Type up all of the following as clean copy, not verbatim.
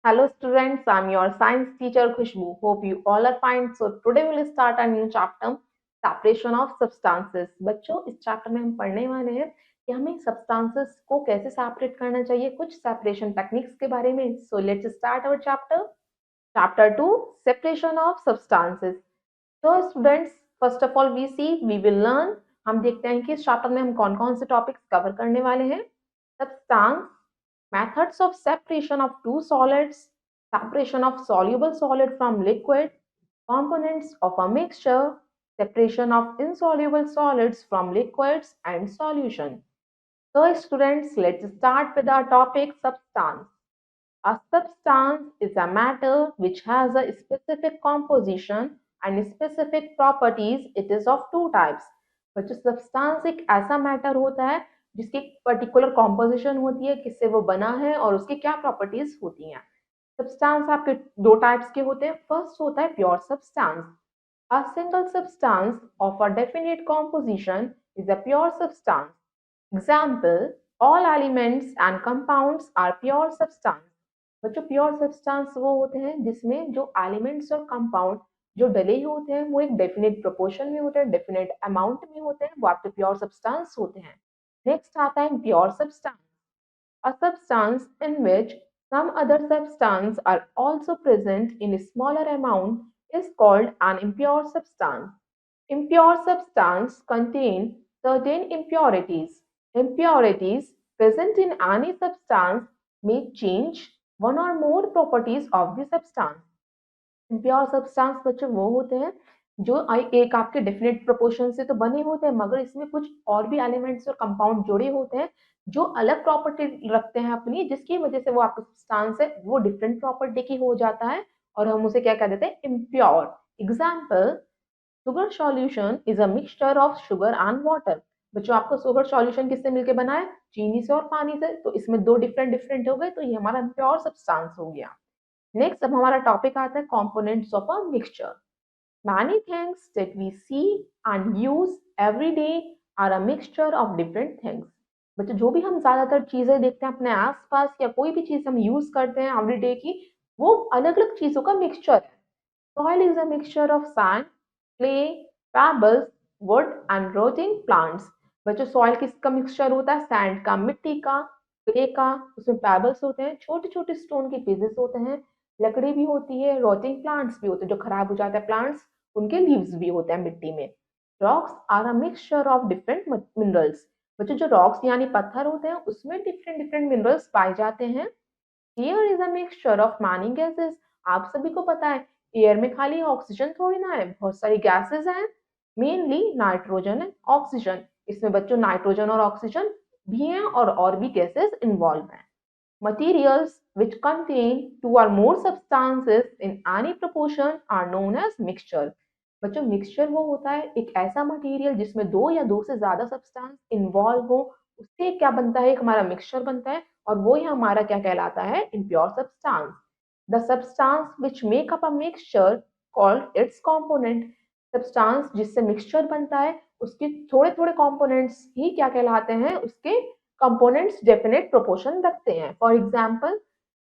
Hello students, I'm your science teacher Khushbu. Hope you all are fine. So today we'll start a new chapter, separation of substances. बच्चों इस chapter में हम पढ़ने वाले हैं कि हमें substances को कैसे separate करना चाहिए, कुछ separation techniques के बारे में. So let's start our chapter. Chapter 2, separation of substances. So students, first of all we will learn. हम देखते हैं कि इस चैप्टर में हम कौन कौन से टॉपिक्स कवर करने वाले हैं. Substance, methods of separation of two solids, separation of soluble solid from liquid, components of a mixture, separation of insoluble solids from liquids and solution. So students, let's start with our topic substance. A substance is a matter which has a specific composition and specific properties. It is of two types. बच्चों substance एक ऐसा matter होता है जिसकी particular composition होती है, किससे वो बना है और उसकी क्या प्रॉपर्टीज होती हैं. सब्सटेंस आपके दो टाइप्स के होते हैं. फर्स्ट होता है pure substance. A single substance of a definite composition is a pure substance. Example, all elements and compounds are pure substance. बच्चों प्योर सब्सटेंस वो होते हैं जिसमें जो एलिमेंट्स और कंपाउंड जो डले होते हैं वो एक डेफिनेट प्रोपोर्शन में होते हैं, डेफिनेट अमाउंट में होते हैं, वो आपके प्योर सब्सटेंस होते हैं. नेक्स्ट आता है pure substance. A substance in which some other substance are also present in a smaller amount is called an impure substance. Impure substance contain certain impurities. Impurities present in any substance may change one or more properties of the substance. Pure substance बच्चों वो होते हैं जो एक आपके definite proportion से तो बने होते हैं, मगर इसमें कुछ और भी एलिमेंट्स और कंपाउंड जुड़े होते हैं जो अलग प्रॉपर्टी रखते हैं अपनी, जिसकी वजह से वो आपका सब्सटेंस है वो डिफरेंट प्रॉपर्टी की हो जाता है और हम उसे क्या कह देते हैं, impure. Example, sugar solution is a mixture of sugar and water. बच्चों आपको शुगर सॉल्यूशन किससे मिलके बना है, चीनी से और पानी से, तो इसमें दो डिफरेंट डिफरेंट हो गए, तो ये हमारा प्योर सब्सटेंस हो गया. नेक्स्ट अब हमारा टॉपिक आता है components of a mixture. Many things that we see and use every day are a mixture of different things. बच्चों जो भी हम ज्यादातर चीजें देखते हैं अपने आसपास या कोई भी चीज हम यूज करते हैं एवरीडे की, वो अलग अलग चीजों का मिक्सचर है. Soil is a mixture of sand, clay, pebbles, wood and rotting plants. बच्चों सॉइल किसका मिक्सचर होता है, सैंड का, मिट्टी का, क्ले का, उसमें पेबल्स होते हैं, छोटे छोटे स्टोन के पीसेस होते हैं, लकड़ी भी होती है, रोटिंग प्लांट्स भी होते हैं जो खराब हो जाते हैं प्लांट्स, उनके लीव्स भी होते हैं मिट्टी में. Rocks are a mixture of different minerals. बच्चों जो रॉक्स यानी पत्थर होते हैं उसमें डिफरेंट डिफरेंट मिनरल्स पाए जाते हैं. Air is a mixture of many gases. आप सभी को पता है एयर में खाली ऑक्सीजन थोड़ी ना है, बहुत सारी गैसेस हैं, मेनली नाइट्रोजन एंड ऑक्सीजन. इसमें बच्चों नाइट्रोजन और ऑक्सीजन भी हैं और भी गैसेस इन्वॉल्व हैं. Materials which contain two or more substances in any proportion are known as mixture. बच्चों मिक्सचर वो होता है एक ऐसा मटेरियल जिसमें दो या दो से ज्यादा सब्सटेंस इन्वॉल्व हो, उससे क्या बनता है, एक हमारा मिक्सचर बनता है और वो ही हमारा क्या कहलाता है, impure substance. The substance which make up a mixture called its component. Substance जिससे मिक्सचर बनता है उसके थोड़े थोड़े कंपोनेंट्स ही क्या कहलाते हैं, उसके कंपोनेंट्स डेफिनेट प्रोपोर्शन रखते हैं. For example,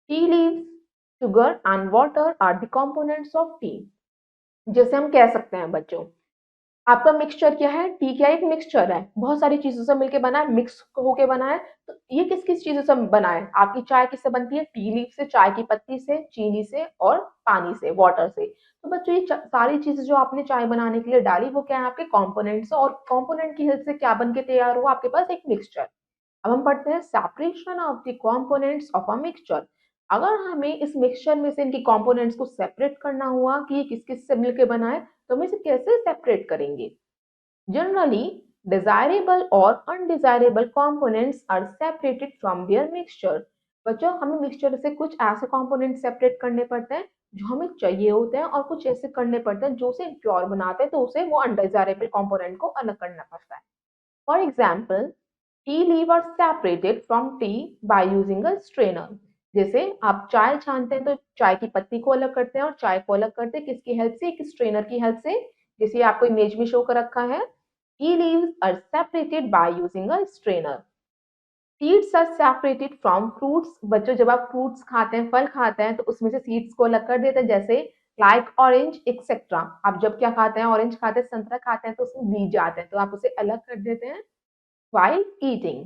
tea leaves, sugar and water are the components of tea. जैसे हम कह सकते हैं बच्चों, आपका मिक्सचर क्या है, टी क्या एक मिक्सचर है, बहुत सारी चीजों से मिलके बना है, मिक्स होके बना है. तो ये किस किस चीजों से बना है, आपकी चाय किससे बनती है, टी लीफ से, चाय की पत्ती से, चीनी से और पानी से, वाटर से. तो बच्चों ये सारी चीजें जो आपने चाय बनाने के लिए डाली वो क्या है, आपके कॉम्पोनेंट्स, और कॉम्पोनेंट की हेल्प से क्या बन के तैयार हुआ आपके पास, एक मिक्सचर. अब हम पढ़ते हैं separation of the components of a mixture. अगर हमें इस मिक्सचर में से इनकी कंपोनेंट्स को सेपरेट करना हुआ कि ये किस किस से मिलकर बना है, तो हम इसे कैसे सेपरेट करेंगे. जनरली desirable और undesirable components are separated from their mixture. बच्चों हमें मिक्सचर से कुछ ऐसे कंपोनेंट सेपरेट करने पड़ते हैं जो हमें चाहिए होते हैं और कुछ ऐसे करने पड़ते हैं जो उसे प्योर बनाते हैं, तो उसे वो अनडिजायरेबल कंपोनेंट को अलग करना पड़ता है. For example, tea leaf are separated from tea by using a strainer. जैसे आप चाय छानते हैं तो चाय की पत्ती को अलग करते हैं और चाय को अलग करते हैं किसकी हेल्प से, एक स्ट्रेनर की हेल्प से, जैसे आपको इमेज में शो कर रखा है. Tea leaves are separated by using a strainer. Seeds are separated from fruits. बच्चों जब आप फ्रूट्स खाते हैं, फल खाते हैं, तो उसमें से सीड्स को अलग कर देते हैं, जैसे लाइक ऑरेंज एक्सेट्रा। आप जब क्या खाते हैं, ऑरेंज खाते हैं, संतरा खाते हैं, तो उसमें बीज आते हैं, तो आप उसे अलग कर देते हैं। While eating,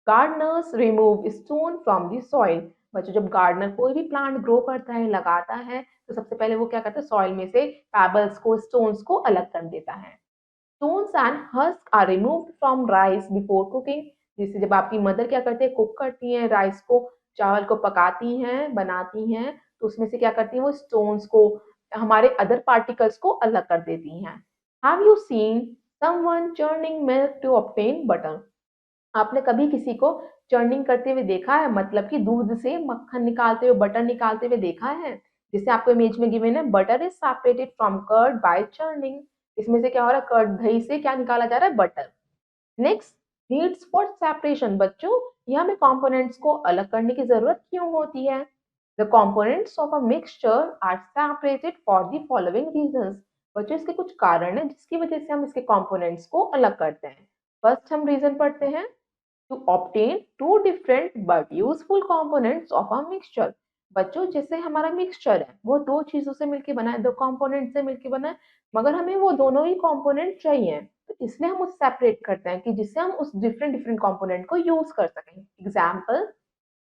gardeners remove stone from the soil। बच्चों जब गार्डनर कोई भी प्लांट ग्रो करता है, लगाता है, तो सबसे पहले वो क्या करता है, सॉइल में से पेबल्स को, स्टोन्स को अलग कर देता है। Stones and husk are removed from rice before cooking। जैसे जब आपकी मदर क्या करती है, कुक करती हैं राइस को, चावल को पकाती हैं, बनाती हैं, तो उसमें से क्या करती हैं, वो स्टोन्स को, हमारे अदर पार्टिकल्स को अलग कर देती हैं। Have you seen someone churning milk to obtain butter? आपने कभी किसी को चर्निंग करते हुए देखा है, मतलब कि दूध से मक्खन निकालते हुए, बटर निकालते हुए देखा है? जिसे आपको इमेज में गिवन है, butter is separated from curd by churning. इसमें से क्या हो रहा है, कर्ड, दही से क्या निकाला जा रहा है, butter. Next, needs for separation. बच्चों ये हमें कंपोनेंट्स को अलग करने की जरूरत क्यों होती है? The components of a mixture are separated for the following reasons. बच्चों इसके कुछ कारण है जिसकी वजह से हम इसके कंपोनेंट्स को अलग करते हैं। फर्स्ट हम रीजन पढ़ते हैं, to obtain two different but useful components of a mixture। बच्चों जैसे हमारा मिक्सचर है, वो दो चीजों से मिलकर बना है, दो कंपोनेंट से मिलकर बना है, मगर हमें वो दोनों ही कंपोनेंट चाहिए, तो इसलिए हम उसे सेपरेट करते हैं कि जिससे हम उस डिफरेंट डिफरेंट कंपोनेंट को यूज कर सकें। Example,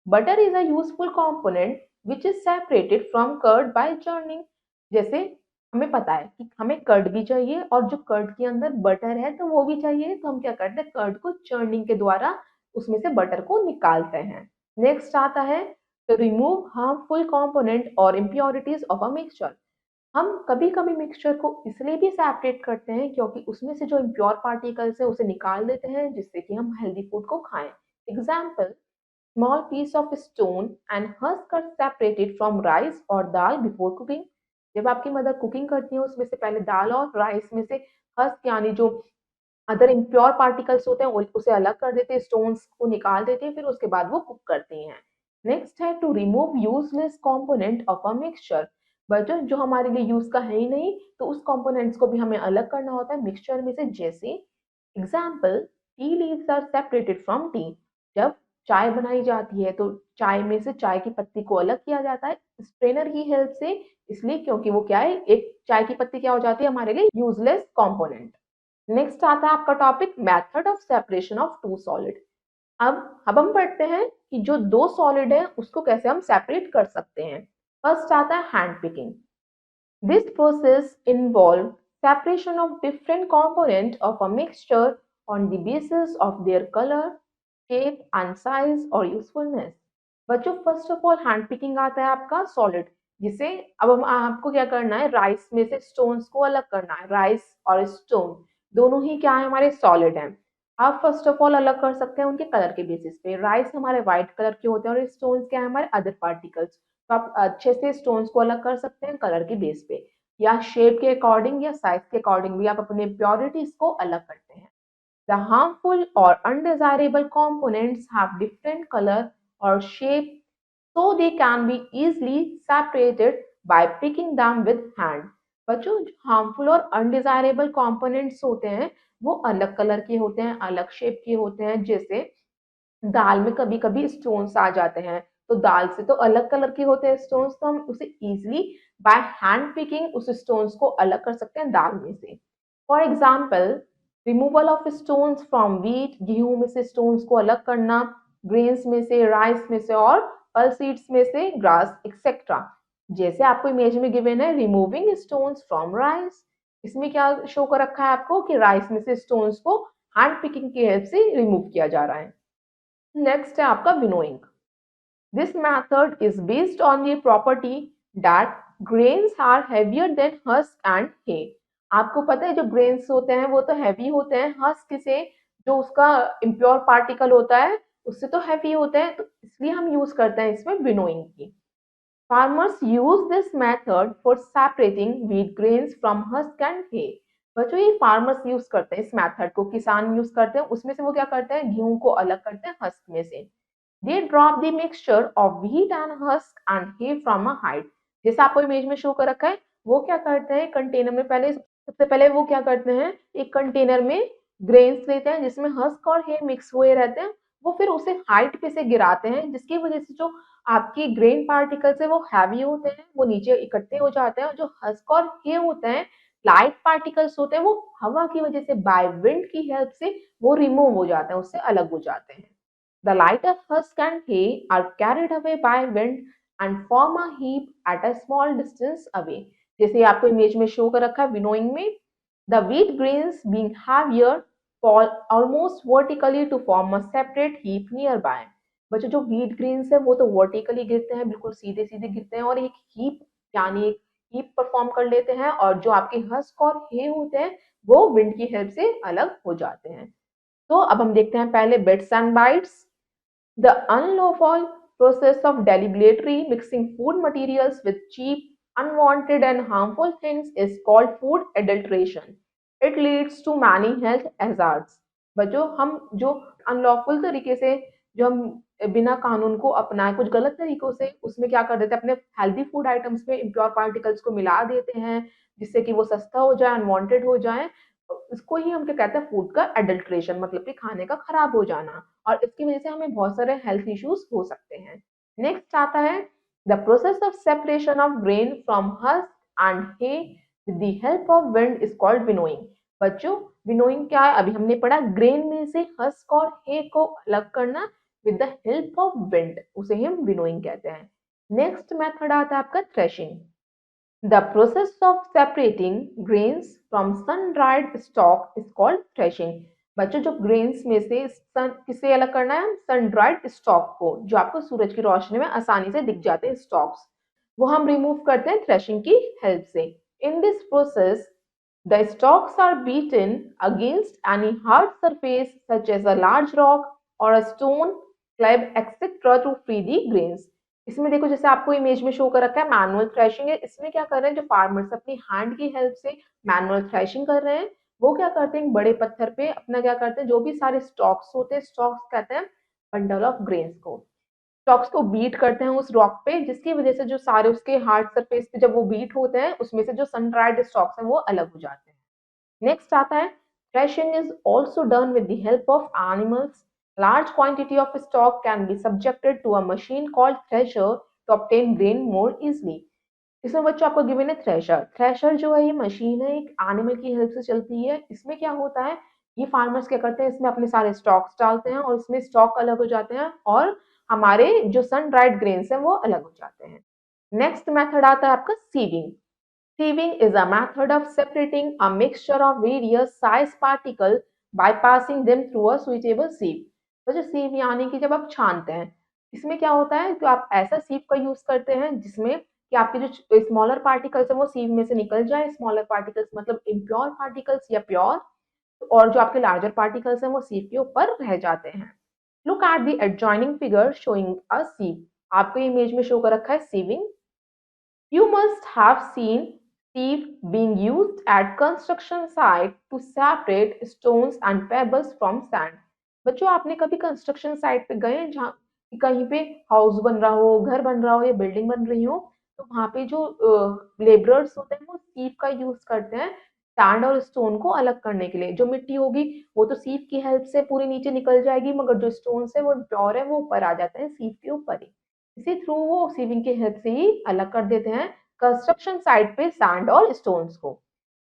butter is a useful component which is separated from curd by churning. जैसे हमें पता है कि हमें कर्ड भी चाहिए, और जो कर्ड के अंदर बटर है तो वो भी चाहिए, तो हम क्या करते हैं, कर्ड को चर्निंग के द्वारा उसमें से बटर को निकालते हैं। नेक्स्ट आता है, to remove harmful component और impurities of a mixture। हम कभी कभी मिक्सचर को इसलिए भी सेपरेट करते हैं क्योंकि उसमें से जो इम्प्योर पार्टिकल्स है उसे निकाल देते हैं, जिससे कि हम हेल्दी फूड को खाएं। Example, small piece of stone and husk are separated from rice और दाल before cooking। जब आपकी मदर कुकिंग करती है, उसमें से पहले दाल और राइस में से हस्क यानी जो अदर इम्प्योर पार्टिकल्स होते हैं उसे अलग कर देते हैं, स्टोन्स को निकाल देते हैं, फिर उसके बाद वो कुक करती हैं। नेक्स्ट है, to remove useless component of a mixture. But जो हमारे लिए यूज का है ही नहीं, तो उस कंपोनेंट्स को भी हमें अलग करना होता है मिक्सचर में से। जैसे example, tea leaves are separated from tea. जब चाय बनाई जाती है तो चाय में से चाय की पत्ती को अलग किया जाता है स्ट्रेनर की हेल्प से, इसलिए क्योंकि वो क्या है, एक चाय की पत्ती क्या हो जाती है हमारे लिए, यूजलेस कंपोनेंट। नेक्स्ट आता है आपका topic, method of separation of two solid. अब हम पढ़ते हैं कि जो दो सॉलिड है उसको कैसे हम सेपरेट कर सकते हैं। फर्स्ट आता है hand picking. This process involve separation of different component of a mixture on the basis of their color, shape and size or usefulness। बच्चों first of all hand picking आता है आपका सॉलिड, जिसे अब हम आपको क्या करना है, राइस में से स्टोन्स को अलग करना है। राइस और स्टोन दोनों ही क्या है, हमारे सॉलिड हैं। आप फर्स्ट ऑफ ऑल अलग कर सकते हैं उनके कलर के बेसिस पे। राइस हमारे व्हाइट कलर के होते हैं और स्टोन्स क्या है, हमारे अदर पार्टिकल्स। तो आप अच्छे से स्टोन्स को अलग कर सकते हैं कलर के बेस पे, या शेप के अकॉर्डिंग या साइज के अकॉर्डिंग भी आप अपने प्योरिटीज को अलग करते हैं। द हार्मफुल और undesirable components have different colour और shape, so they can be easily separated by picking them with hand। बच्चों हार्मफुल और अनडिजायरेबल कंपोनेंट्स होते हैं, वो अलग कलर के होते हैं, अलग शेप के होते हैं। जैसे दाल में कभी कभी स्टोन्स आ जाते हैं, तो दाल से तो अलग कलर के होते हैं स्टोन्स, तो हम उसे इजिली बाय हैंड पिकिंग उस स्टोन्स को अलग कर सकते हैं दाल में से। For example, removal of stones from wheat, गेहूं में से स्टोन्स को अलग करना, ग्रेन्स में से, राइस में से और पल सीड्स में से, ग्रास एक्सेट्रा। जैसे आपको इमेज में गिवन है, रिमूविंग स्टोन्स फ्रॉम राइस। इसमें क्या शो कर रखा है आपको कि राइस में से स्टोन्स को हैंड पिकिंग की हेल्प से रिमूव किया जा रहा है। नेक्स्ट है आपका winnowing. This method is based on the property that grains are heavier than husk and hay. आपको पता है जो ग्रेन्स होते हैं वो तो हैवी होते हैं, हस्क से जो उसका इम्प्योर पार्टिकल होता है उससे तो हैवी होते हैं, तो इसलिए हम यूज करते हैं इसमें विनोइंग की। Farmers use this method for separating wheat grains from husk and hay। बच्चों ये फार्मर्स यूज करते हैं इस मेथड को, किसान यूज करते हैं, उसमें से वो क्या करते हैं, गेहूं को अलग करते हैं हस्क में से। They drop the mixture of wheat and husk and hay from a height. जैसे आपको इमेज में शो कर रखा है, वो क्या करते हैं, कंटेनर में पहले, सबसे पहले वो क्या करते हैं, एक कंटेनर में ग्रेन्स लेते हैं जिसमें हस्क और हे मिक्स हुए रहते हैं, वो फिर उसे हाइट पे से गिराते हैं, जिसकी वजह से जो आपकी ग्रेन पार्टिकल्स है वो हैवी होते हैं, वो नीचे इकट्ठे हो जाते हैं, और जो हस्क और हे होते हैं, लाइट पार्टिकल्स होते हैं, वो हवा की वजह से बाय विंड की हेल्प से वो रिमूव हो जाते हैं, उससे अलग हो जाते हैं। The lighter husk and hay are carried away by wind and form a heap at a small distance away. जैसे आपको इमेज में शो कर रखा है विनोइंग में, the wheat grains being heavier fall almost vertically to form a separate heap nearby. बच्चों जो wheat grains है वो तो वर्टिकली गिरते हैं, बिल्कुल सीधे सीधे गिरते हैं, और एक हीप यानी एक हीप परफॉर्म कर लेते हैं, और जो आपके हस्क और हे होते हैं वो विंड की हेल्प से अलग हो जाते हैं। तो अब हम देखते हैं पहले bits and bytes. The unlawful process of deliberately mixing food materials with cheap, unwanted, and harmful things is called food adulteration. It leads to many health hazards. बच्चों हम जो अनलॉफुल तरीके से जो हम बिना कानून को अपनाए कुछ गलत तरीकों से उसमें क्या कर देते हैं, अपने हेल्दी फूड आइटम्स में इम्प्योर पार्टिकल्स को मिला देते हैं, जिससे कि वो सस्ता हो जाए, अनवांटेड हो जाए। इसको ही हम क्या कहते हैं, फूड का एडल्ट्रेशन, मतलब कि खाने का खराब हो जाना, और इसकी वजह से हमें बहुत सारे हेल्थ इश्यूज हो सकते हैं। नेक्स्ट आता है the process of separation of grain from husk and hay with the help of wind is called winnowing. बच्चों विनोइंग क्या है, अभी हमने पढ़ा ग्रेन में से हस्क और हे को अलग करना with the help of wind, उसे हम विनोइंग कहते हैं। नेक्स्ट मेथड आता है आपका threshing. The process of separating grains from sun-dried stalk is called threshing. बच्चों जो ग्रेन्स में से सन किसे अलग करना है, सन ड्राइड स्टॉक को, जो आपको सूरज की रोशनी में आसानी से दिख जाते हैं स्टॉक्स, वो हम रिमूव करते हैं थ्रेशिंग की हेल्प से। In this process the stalks are beaten against any hard surface such as a large rock or a stone, slab, etc. to free the grains. इसमें देखो जैसे आपको इमेज में शो कर रखा है मैनुअल थ्रेशिंग है, इसमें क्या कर रहे हैं, जो फार्मर्स अपनी हैंड की हेल्प से मैनुअल थ्रेशिंग कर रहे हैं, वो क्या करते हैं, बड़े पत्थर पे अपना क्या करते हैं, जो भी सारे स्टॉक्स होते हैं, स्टॉक्स कहते हैं बंडल ऑफ ग्रेन्स को, स्टॉक्स को बीट करते हैं उस रॉक पे, जिसकी वजह से जो सारे उसके हार्ड सरफेस पे जब वो बीट होते हैं, उसमें से जो सन ड्राइड स्टॉक्स हैं वो अलग हो जाते हैं। नेक्स्ट आता है threshing is also done with the help of animals. Large quantity of stock can be subjected to a machine called thresher to obtain grain more easily. इसमें बच्चों आपको गिवन है थ्रेशर। थ्रेशर जो है ये मशीन है, एक एनिमल की हेल्प से चलती है। इसमें क्या होता है, ये फार्मर्स क्या करते हैं, इसमें अपने सारे स्टॉक्स डालते हैं और इसमें स्टॉक अलग हो जाते हैं, और हमारे जो सन ड्राइड ग्रेन्स हैं वो अलग हो जाते हैं। नेक्स्ट मेथड आता है आपका sieving. Sieving is a method of separating a mixture of various size particles by passing them through a suitable sieve. तो जो sieve यानी कि जब आप छानते हैं, इसमें क्या होता है, तो आप ऐसा sieve का यूज करते हैं जिसमें कि आपके जो स्मॉलर पार्टिकल्स है वो sieve में से निकल जाए। स्मॉलर पार्टिकल्स मतलब इम्प्योर पार्टिकल्स या प्योर, और जो आपके लार्जर पार्टिकल्स हैं वो sieve के ऊपर रह जाते हैं। Look at the adjoining figure showing a sieve. आपको इमेज में शो कर रखा है sieving. You must have seen sieve being used at construction site to separate stones and pebbles from sand. बच्चों आपने कभी कंस्ट्रक्शन साइट पे गए हैं जहाँ कहीं पे हाउस बन रहा हो, घर बन रहा हो या बिल्डिंग बन रही हो, तो वहाँ पे जो लेबरर्स होते हैं वो सीव का यूज करते हैं सैंड और स्टोन को अलग करने के लिए। जो मिट्टी होगी वो तो सीव की हेल्प से पूरी नीचे निकल जाएगी, मगर जो स्टोन्स है वो प्योर है, वो ऊपर आ जाते हैं सीव के ऊपर ही। इसी थ्रू वो सीविंग की हेल्प से ही अलग कर देते हैं कंस्ट्रक्शन साइट पे सैंड और स्टोन्स को।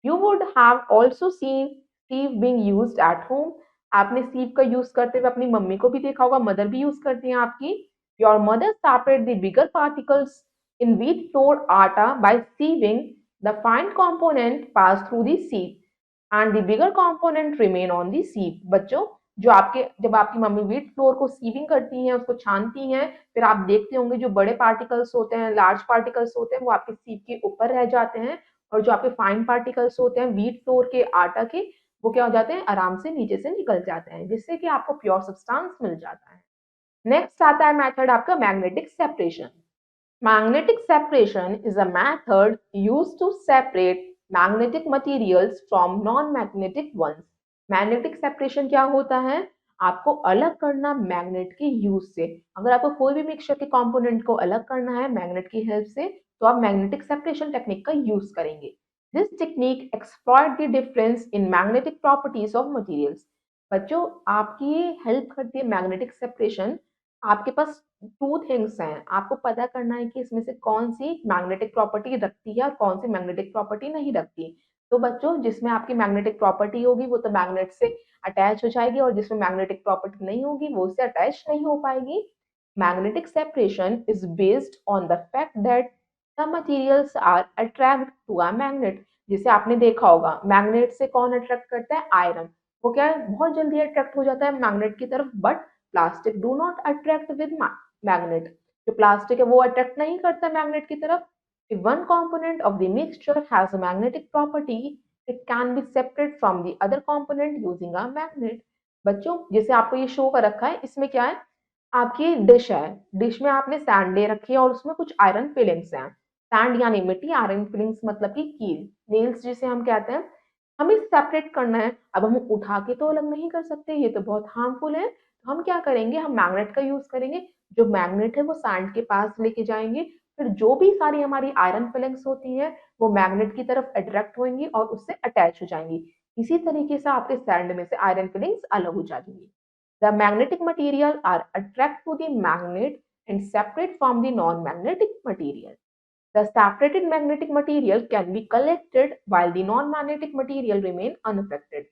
You would have also seen sieve being used at home. आपने सीव का यूज करते हुए अपनी मम्मी को भी देखा होगा, मदर भी यूज करती हैं आपकी। Your mother separate the bigger particles in wheat flour atta by sieving the fine component pass through the sieve and the bigger component remain on the sieve. बच्चों जो आपके जब आपकी मम्मी व्हीट फ्लोर को सीविंग करती हैं, उसको छानती हैं, फिर आप देखते होंगे जो बड़े पार्टिकल्स होते हैं, लार्ज पार्टिकल्स होते हैं, वो आपके सीव के ऊपर रह जाते हैं, और जो आपके फाइन पार्टिकल्स होते हैं व्हीट फ्लोर के आटा के, वो क्या हो जाते हैं, आराम से नीचे से निकल जाते हैं, जिससे कि आपको प्योर सब्सटेंस मिल जाता है। नेक्स्ट आता है मेथड आपका magnetic separation. Magnetic separation is a method used to separate magnetic materials from non-magnetic ones. Magnetic separation क्या होता है, आपको अलग करना मैग्नेट के यूज से। अगर आपको कोई भी मिक्सचर के कंपोनेंट को अलग करना है मैग्नेट की हेल्प से, तो आप मैग्नेटिक सेपरेशन टेक्निक का यूज करेंगे। This technique exploit the difference in magnetic properties of materials. बच्चों आपकी ये हेल्प करती है मैग्नेटिक सेपरेशन। आपके पास 2 थिंग्स हैं, आपको पता करना है कि इसमें से कौन-सी मैग्नेटिक प्रॉपर्टी रखती है और कौन-सी मैग्नेटिक प्रॉपर्टी नहीं रखती। तो बच्चों जिसमें आपकी मैग्नेटिक प्रॉपर्टी होगी वो तो मैग्नेट से अटैच हो जाएगी और जिसमें मैग्नेटिक प्रॉपर्टी नहीं होगी वो उससे अटैच नहीं हो पाएगी। Magnetic separation is based on the fact that some materials are attracted to a magnet। जिसे आपने देखा होगा मैग्नेट से कौन अट्रैक्ट करता है, आयरन। वो क्या है, बहुत जल्दी अट्रैक्ट हो जाता है मैग्नेट की तरफ, but plastic do not attract with magnet. जो प्लास्टिक है वो अट्रैक्ट नहीं करता मैग्नेट की तरफ। if one component of the mixture has a magnetic property it can be separated from the other component using a magnet। बच्चों जैसे आपको ये शो कर रखा है, इसमें क्या है, आपकी डिश है, डिश में आपने सैंड ले रखी है और उसमें कुछ आयरन फिलिंग्स हैं। सैंड यानी मिट्टी, आयरन फिलिंग्स मतलब कि कील, नेल्स जिसे हम कहते हैं। हमें सेपरेट करना है। अब हम उठा के तो अलग नहीं कर सकते, ये तो बहुत हार्मफुल है। तो हम क्या करेंगे, हम मैग्नेट का यूज करेंगे। जो मैग्नेट है वो सैंड के पास लेके जाएंगे, फिर जो भी सारी हमारी आयरन फिलिंग्स होती हैं वो मैग्नेट की तरफ अट्रैक्ट होंगी और उससे अटैच हो जाएंगी। इसी तरीके से आपके सैंड में से आयरन फिलिंग्स अलग हो जाएंगी। The magnetic material are attract to the magnet and separate from the non-magnetic material. The separated magnetic material can be collected while the non-magnetic material remain unaffected।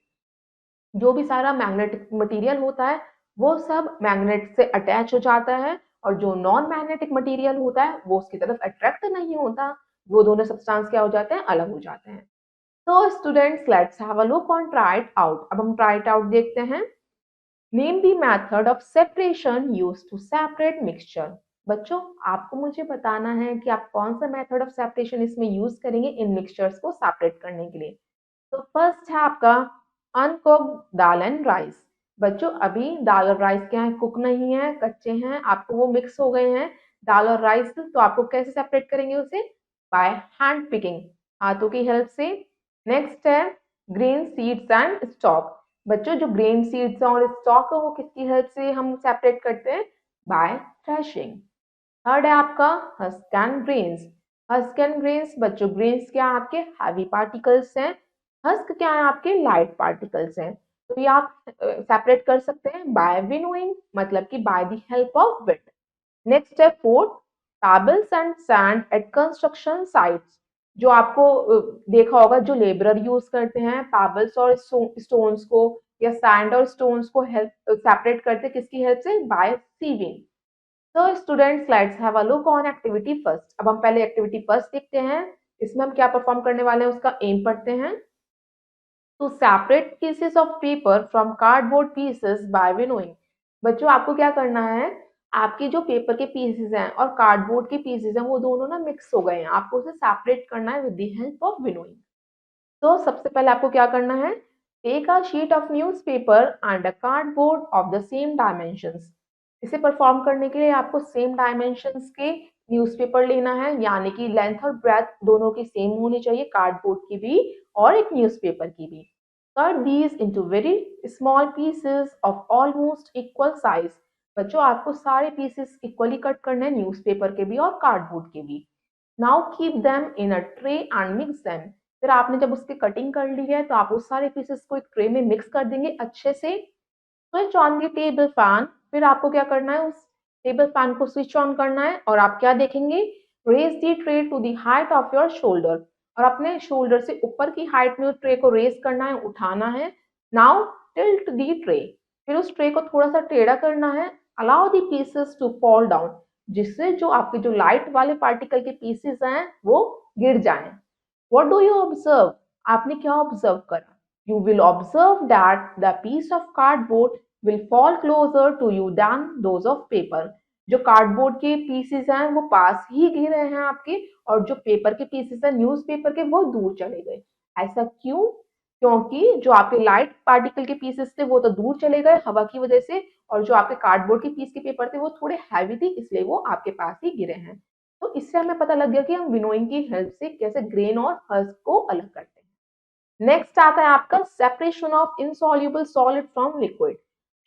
जो भी सारा मैग्नेटिक मटेरियल होता है वो सब मैग्नेट से अटैच हो जाता है और जो नॉन मैग्नेटिक मटेरियल होता है वो उसकी तरफ अट्रैक्ट नहीं होता। वो दोनों सब्सटेंस क्या हो जाते हैं, अलग हो जाते हैं। तो students let's have a look on try it out. अब हम ट्राई इट आउट देखते हैं। Name the method of separation used to separate mixture. बच्चों आपको मुझे बताना है कि आप कौन सा मेथड ऑफ सेपरेशन इसमें यूज करेंगे इन मिक्सचर्स को सेपरेट करने के लिए। तो फर्स्ट है आपका अनकुक्ड दाल एंड राइस। बच्चों अभी दाल और राइस क्या है, कुक नहीं है, कच्चे हैं, आपको वो मिक्स हो गए हैं दाल और राइस। तो आपको कैसे सेपरेट करेंगे उसे, बाय हैंड पिकिंग, हाथों की हेल्प से। नेक्स्ट है ग्रेन सीड्स एंड स्टॉक। बच्चों जो ग्रेन सीड्स और स्टॉक है वो किसकी हेल्प से हम सेपरेट करते हैं, बाय थ्रेशिंग। थर्ड है आपका husk and grains. Husk and grains, बच्चों ग्रेन्स क्या है आपके हैवी पार्टिकल्स हैं, हस्क क्या है आपके लाइट पार्टिकल्स हैं। तो ये आप सेपरेट कर सकते हैं बाय विनोइंग, मतलब कि by the help of wind. Next है fourth pebbles and sand at construction sites. जो आपको देखा होगा जो लेबरर यूज करते हैं पेबल्स और स्टोन्स को, या सैंड और स्टोन्स को हेल्प सेपरेट करते हैं किसकी हेल्प से, बाय सीविंग। तो students let's have a look on activity first. अब हम पहले एक्टिविटी फर्स्ट देखते हैं। इसमें हम क्या परफॉर्म करने वाले हैं उसका एम पढ़ते हैं। To separate pieces of paper from cardboard pieces by winnowing. बच्चों आपको क्या करना है, आपके जो पेपर के पीसेस हैं और कार्डबोर्ड के पीसेस हैं वो दोनों ना मिक्स हो गए हैं, आपको उसे सेपरेट करना है with the help of winnowing. तो सबसे पहले आपको क्या करना है, take a sheet of newspaper and a cardboard of the same dimensions. इसे परफॉर्म करने के लिए आपको सेम डायमेंशंस के न्यूज़पेपर लेना है, यानी कि लेंथ और ब्रेथ दोनों की सेम होनी चाहिए, कार्डबोर्ड की भी और एक न्यूज़पेपर की भी। Cut these into very small pieces of almost equal size. बच्चों आपको सारे पीसेस इक्वली कट करने हैं, न्यूज़पेपर के भी और कार्डबोर्ड के भी। Now keep them in a tray and mix them. फिर आपने जब उसकी कटिंग कर ली है तो आप उस सारे पीसेस को एक ट्रे में मिक्स कर देंगे अच्छे से। Switch on the table fan. फिर आपको क्या करना है, उस टेबल फैन को स्विच ऑन करना है और आप क्या देखेंगे, raise the tray to the height of your shoulder. और अपने शोल्डर से ऊपर की हाइट में उस ट्रे को रेज करना है, उठाना है। Now tilt the tray. फिर उस ट्रे को थोड़ा सा टेढ़ा करना है। Allow the pieces to fall down, जिससे जो आपके जो लाइट वाले पार्टिकल के पीसेस हैं वो गिर जाएं। What do you observe? आपने क्या ऑब्जर्व करा? You will observe that the piece of cardboard will fall closer to you than those of paper। जो कार्डबोर्ड के पीसेस हैं वो पास ही गिर रहे हैं आपके, और जो पेपर के पीसेस हैं न्यूज़पेपर के वो दूर चले गए। ऐसा क्यों? क्योंकि जो आपके लाइट पार्टिकल के पीसेस थे वो तो दूर चले गए हवा की वजह से, और जो आपके कार्डबोर्ड के पीस के पेपर थे वो थोड़े हैवी थे, इसलिए वो आपके पास ही गिरे हैं। तो इससे हमें पता लग गया कि हम विनोइंग की हेल्प से कैसे ग्रेन और हस्क को अलग करते हैं। नेक्स्ट आता है आपका separation of insoluble solid from liquid.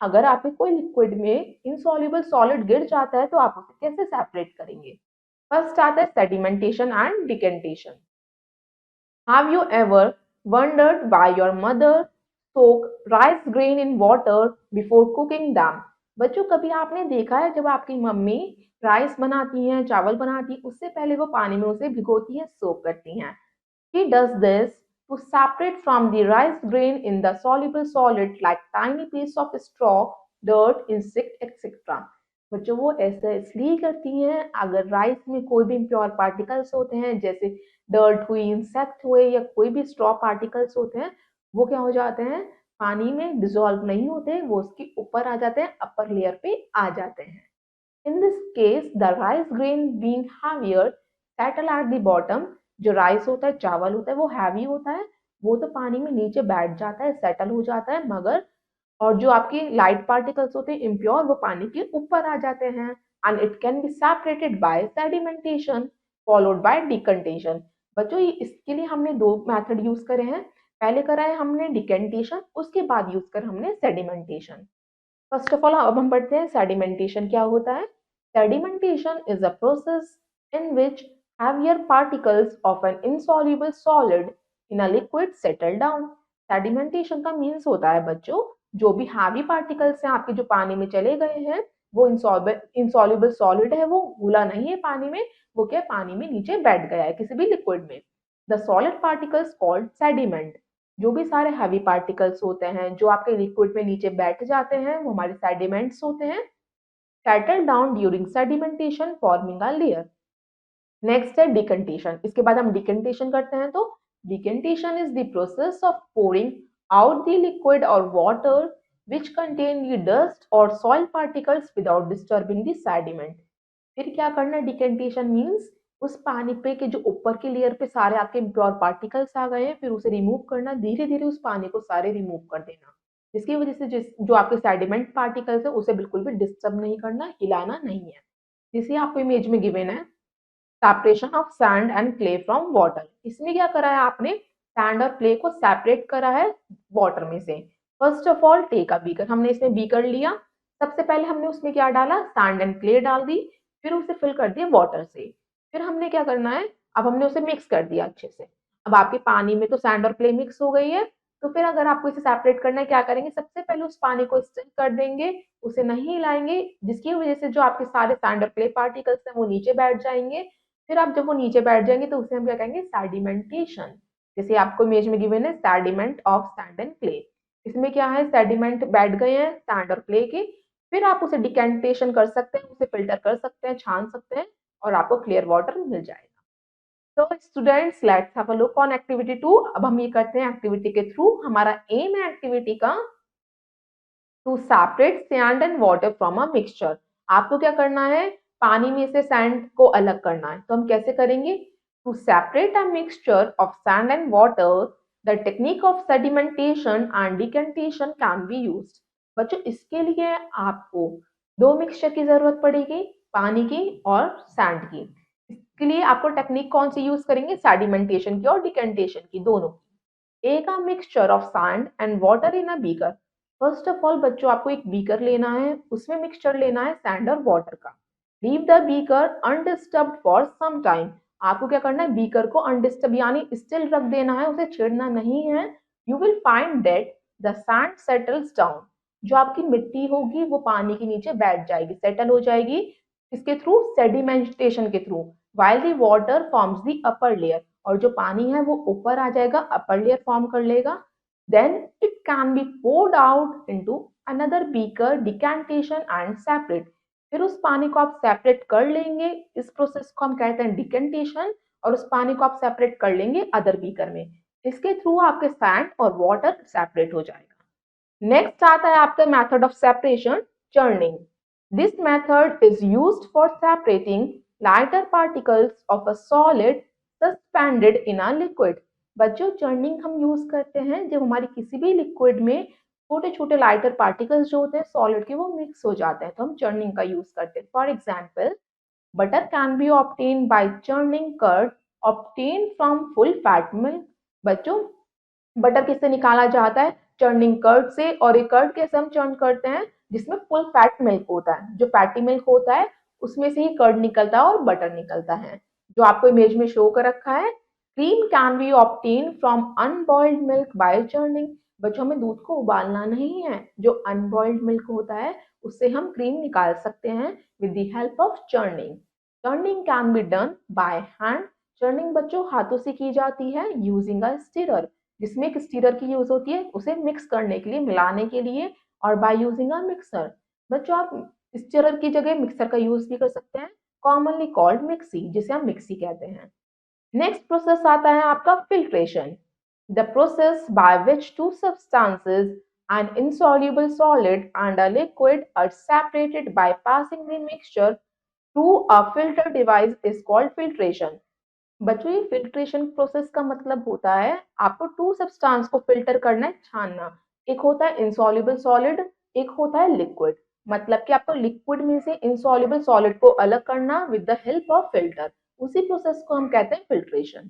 अगर आपके कोई लिक्विड में इनसॉल्युबल सॉलिड गिर जाता है तो आप उसे कैसे सेपरेट करेंगे। फर्स्ट आता है sedimentation and decantation. Have you ever wondered why your mother soak rice grain in water before cooking them. बच्चों कभी आपने देखा है जब आपकी मम्मी राइस बनाती हैं, चावल बनाती हैं, उससे पहले वो पानी में उसे भिगोती हैं, सोक करती हैं. He does this to separate from the rice grain in the soluble solid like tiny piece of straw, dirt, insect, etc. बच्चों वो ऐसा इसलिए करती हैं अगर राइस में कोई भी इम्प्योर पार्टिकल्स होते हैं जैसे डर्ट हुई, इंसेक्ट हुए या कोई भी स्ट्रॉ पार्टिकल्स होते हैं, वो क्या हो जाते हैं पानी में डिजोल्व नहीं होते, वो उसके ऊपर आ जाते हैं, अपर लेयर पे आ जाते हैं. In this case, the rice grain being heavier settle at the bottom. जो राइस होता है, चावल होता है, वो हैवी होता है, वो तो पानी में नीचे बैठ जाता है, सेटल हो जाता है, मगर और जो आपकी लाइट पार्टिकल्स होते हैं इम्प्योर, वो पानी के ऊपर आ जाते हैं. And it can be separated by sedimentation followed by decantation. बच्चों इसके लिए हमने दो मेथड यूज करे हैं. पहले करा है हमने डिकंटेशन, उसके बाद यूज कर हमने सेडिमेंटेशन. फर्स्ट ऑफ ऑल अब हम पढ़ते हैं सेडिमेंटेशन क्या होता है. Sedimentation is a process in which heavier particles of an insoluble solid in a liquid settle down. Sedimentation का मीन्स होता है बच्चों जो भी हैवी पार्टिकल्स हैं आपके जो पानी में चले गए हैं, वो इंसॉल्युबल सॉलिड है, वो घुला नहीं है पानी में, वो क्या पानी में नीचे बैठ गया है किसी भी लिक्विड में. The solid particles called sediment. जो भी सारे हैवी पार्टिकल्स होते हैं जो आपके लिक्विड में नीचे बैठ जाते हैं, वो हमारे सेडिमेंट्स होते हैं. Settle down during sedimentation forming a layer. Next है डिकंटेशन. इसके बाद हम डिकंटेशन करते हैं. तो decantation is the process of pouring out the liquid और water which contain the dust or soil particles without disturbing the sediment. फिर क्या करना. डिकंटेशन मीन्स उस पानी पे के जो ऊपर के लेयर पे सारे आपके इम्प्योर पार्टिकल्स आ गए हैं, फिर उसे रिमूव करना, धीरे धीरे उस पानी को सारे रिमूव कर देना, जिसकी वजह से जो आपके सेडिमेंट पार्टिकल्स है उसे बिल्कुल भी डिस्टर्ब नहीं करना, हिलाना नहीं है. जिसे आपको इमेज में गिवन है separation of sand and clay from water. इसमें क्या करा है आपने, सैंड और क्ले को सेपरेट करा है वाटर में से. First of all take a beaker. हमने इसमें बीकर लिया, सबसे पहले हमने उसमें क्या डाला, सैंड एंड क्ले डाल दी, फिर उसे फिल कर दिया वाटर से. फिर हमने क्या करना है, अब हमने उसे मिक्स कर दिया अच्छे से. अब आपके पानी में तो सैंड और क्ले मिक्स हो गई है, तो फिर अगर आपको इसे सेपरेट करना है क्या करेंगे, सबसे पहले उस पानी को स्टिर कर देंगे, उसे नहीं हिलाएंगे, जिसकी वजह से जो आपके सारे सैंड और क्ले पार्टिकल्स हैं वो नीचे बैठ जाएंगे. फिर आप जब वो नीचे बैठ जाएंगे तो उसे हम क्या कहेंगे, सेडिमेंटेशन. जैसे आपको इमेज में गिवन है sediment of sand and clay. इसमें क्या है, सेडिमेंट बैठ गए हैं सैंड और क्ले के. फिर आप उसे डिकेंटेशन कर सकते हैं, उसे फिल्टर कर सकते हैं, छान सकते हैं, और आपको क्लियर वाटर मिल जाएगा. तो students let's have a look on activity 2. अब हम ये करते हैं एक्टिविटी के थ्रू. हमारा एम है एक्टिविटी का to separate sand and water from a mixture. आपको क्या करना है, पानी में से सैंड को अलग करना है. तो हम कैसे करेंगे, to separate a mixture of sand and water the technique of sedimentation and decantation can be used. बच्चों इसके लिए आपको दो मिक्सचर की जरूरत पड़ेगी, पानी की और सैंड की. इसके लिए आपको टेक्निक कौन सी यूज करेंगे, सेडिमेंटेशन की और डिकेंटेशन की, दोनों की. एक अ mixture of sand and water in a beaker. First of all बच्चों आपको एक बीकर लेना है, उसमें मिक्सचर लेना है सैंड और वाटर का. Leave the beaker undisturbed for some time. आपको क्या करना है, बीकर को अनडिस्टर्ब यानी स्टिल रख देना है, उसे छेड़ना नहीं है. You will find that the sand settles down. जो आपकी मिट्टी होगी वो पानी के नीचे बैठ जाएगी, सेटल हो जाएगी. इसके थ्रू, सेडिमेंटेशन के through. while the water forms the upper layer. और जो पानी है वो ऊपर आ जाएगा, अपर लेयर फॉर्म कर लेगा. then it can be poured out into another beaker, decantation and separate. फिर उस पानी को आप सेपरेट कर लेंगे, इस प्रोसेस को हम कहते हैं डिकेंटेशन, और उस पानी को आप सेपरेट कर लेंगे अदर बीकर में. इसके थ्रू आपके सैंड और वाटर सेपरेट हो जाएगा. नेक्स्ट आता है आपका method of separation, churning. This method is used for separating lighter particles of a solid suspended in a liquid. बच्चों चर्निंग हम यूज करते हैं जब हमारी किसी भी लिक्विड में छोटे छोटे लाइटर पार्टिकल्स जो होते हैं सॉलिड के वो मिक्स हो जाते हैं, तो हम चर्निंग का यूज करते हैं. For example, butter can be obtain by churning curd obtain from full fat milk. बच्चों बटर किससे निकाला जाता है, चर्निंग कर्ड से. और एक कर्ड कैसे हम चर्न करते हैं, जिसमें फुल फैट मिल्क होता है. जो फैटी मिल्क होता है उसमें से ही कर्ड निकलता है और बटर निकलता है, जो आपको इमेज में शो कर रखा है. Cream can be obtain from unboiled milk by churning. बच्चों में दूध को उबालना नहीं है, जो अनबॉइल्ड मिल्क होता है उससे हम क्रीम निकाल सकते हैं with the help of churning. Churning can be done by hand. Churning बच्चों हाथों से की जाती है यूजिंग अ स्टीरर, जिसमें एक स्टीरर की यूज होती है उसे मिक्स करने के लिए, मिलाने के लिए, और बाय यूजिंग अ मिक्सर। बच्चों आप स्टीरर की जगह मिक्सर का यूज भी कर सकते हैं, कॉमनली कॉल्ड मिक्सी, जिसे हम मिक्सी कहते हैं। नेक्स्ट प्रोसेस आता है आपका filtration, the process by which to substances, an insoluble solid and a liquid, are separated by passing the mixture through a filter device is called filtration। बच्चों ये filtration process का मतलब होता है आपको टू सब्सटेंस को फिल्टर करना है, छानना। एक होता है इंसॉल्युबल सॉलिड, एक होता है लिक्विड। मतलब कि आपको लिक्विड में से इंसॉल्युबल सॉलिड को अलग करना with the help of filter, उसी प्रोसेस को हम कहते हैं फिल्ट्रेशन।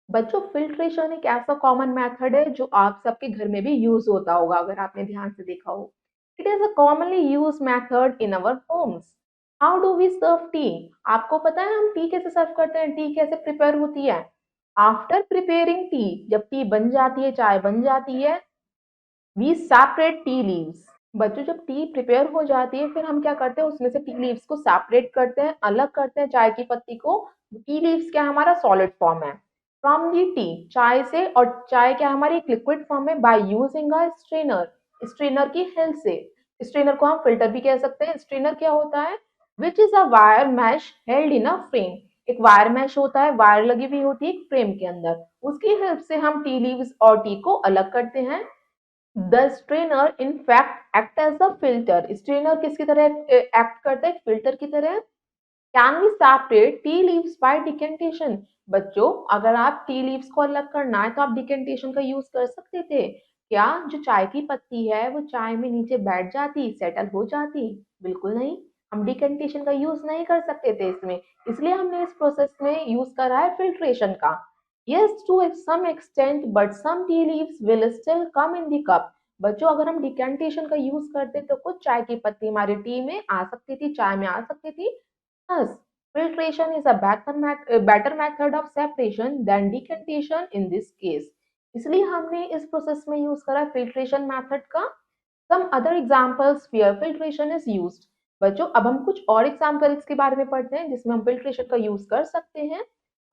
बच्चों फिल्ट्रेशन एक ऐसा कॉमन मेथड है जो आप सबके घर में भी यूज होता होगा, अगर आपने ध्यान से देखा हो। It is a commonly use method in our homes. How do we serve tea? आपको पता है हम टी कैसे सर्व करते हैं, टी कैसे प्रिपेयर होती है? आफ्टर प्रिपेयरिंग टी, जब टी बन जाती है, चाय बन जाती है, वी सेपरेट टी लीव्स। बच्चों जब टी प्रिपेयर हो जाती है फिर हम क्या करते हैं, उसमें से टी लीव्स को सेपरेट करते हैं, अलग करते हैं चाय की पत्ती को। टी लीव्स क्या हमारा सॉलिड फॉर्म है फ्रॉम दी टी, चाय से, और चाय क्या हमारी एक लिक्विड फॉर्म है by using a strainer, strainer की हेल्प से। स्ट्रेनर को हम फिल्टर भी कह सकते हैं। स्ट्रेनर क्या होता है? Which is a wire mesh held in a frame. एक वायर मैश होता है, वायर लगी हुई होती है एक फ्रेम के अंदर, उसकी हेल्प से हम टी लीव्स और टी को अलग करते हैं। The strainer in fact act as a filter. Strainer किसकी तरह एक्ट करता है? फिल्टर की तरह। Can we separate tea leaves by decantation? बच्चों अगर आप टी लीव्स को अलग करना है तो आप डिकेंटेशन का यूज कर सकते थे क्या? जो चाय की पत्ती है वो चाय में नीचे बैठ जाती, सेटल हो जाती? बिल्कुल नहीं, हम डिकेंटेशन का यूज नहीं कर सकते थे इसमें, इसलिए हमने इस प्रोसेस में यूज करा है फिल्ट्रेशन का। Yes, to some extent, but some tea leaves will still come in the cup। बच्चों अगर हम डिकेंटेशन का यूज करते तो कुछ चाय की पत्ती हमारी टी में आ सकती थी, चाय में आ सकती थी। Thus, filtration is a better method of separation than decantation in this case। इसलिए हमने इस प्रोसेस में यूज करा फिल्ट्रेशन मेथड का। Some other examples where filtration is used। बच्चों अब हम कुछ और एग्जाम्पल्स के बारे में पढ़ते हैं जिसमें हम फिल्ट्रेशन का यूज कर सकते हैं।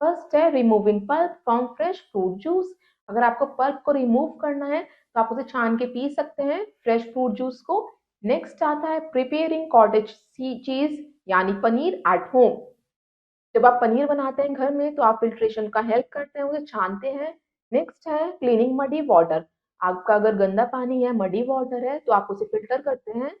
फर्स्ट है removing pulp from fresh fruit juice. अगर आपको पल्प को रिमूव करना है तो आप उसे छान के पी सकते हैं, फ्रेश फ्रूट जूस को। नेक्स्ट आता है प्रिपेयरिंग कॉटेज चीज, यानी पनीर एट होम। जब आप पनीर बनाते हैं घर में तो आप फिल्ट्रेशन का हेल्प करते हैं, उसे छानते हैं। नेक्स्ट है क्लीनिंग मडी वाटर। आपका अगर गंदा पानी है, मडी वाटर है, तो आप उसे फिल्टर करते हैं।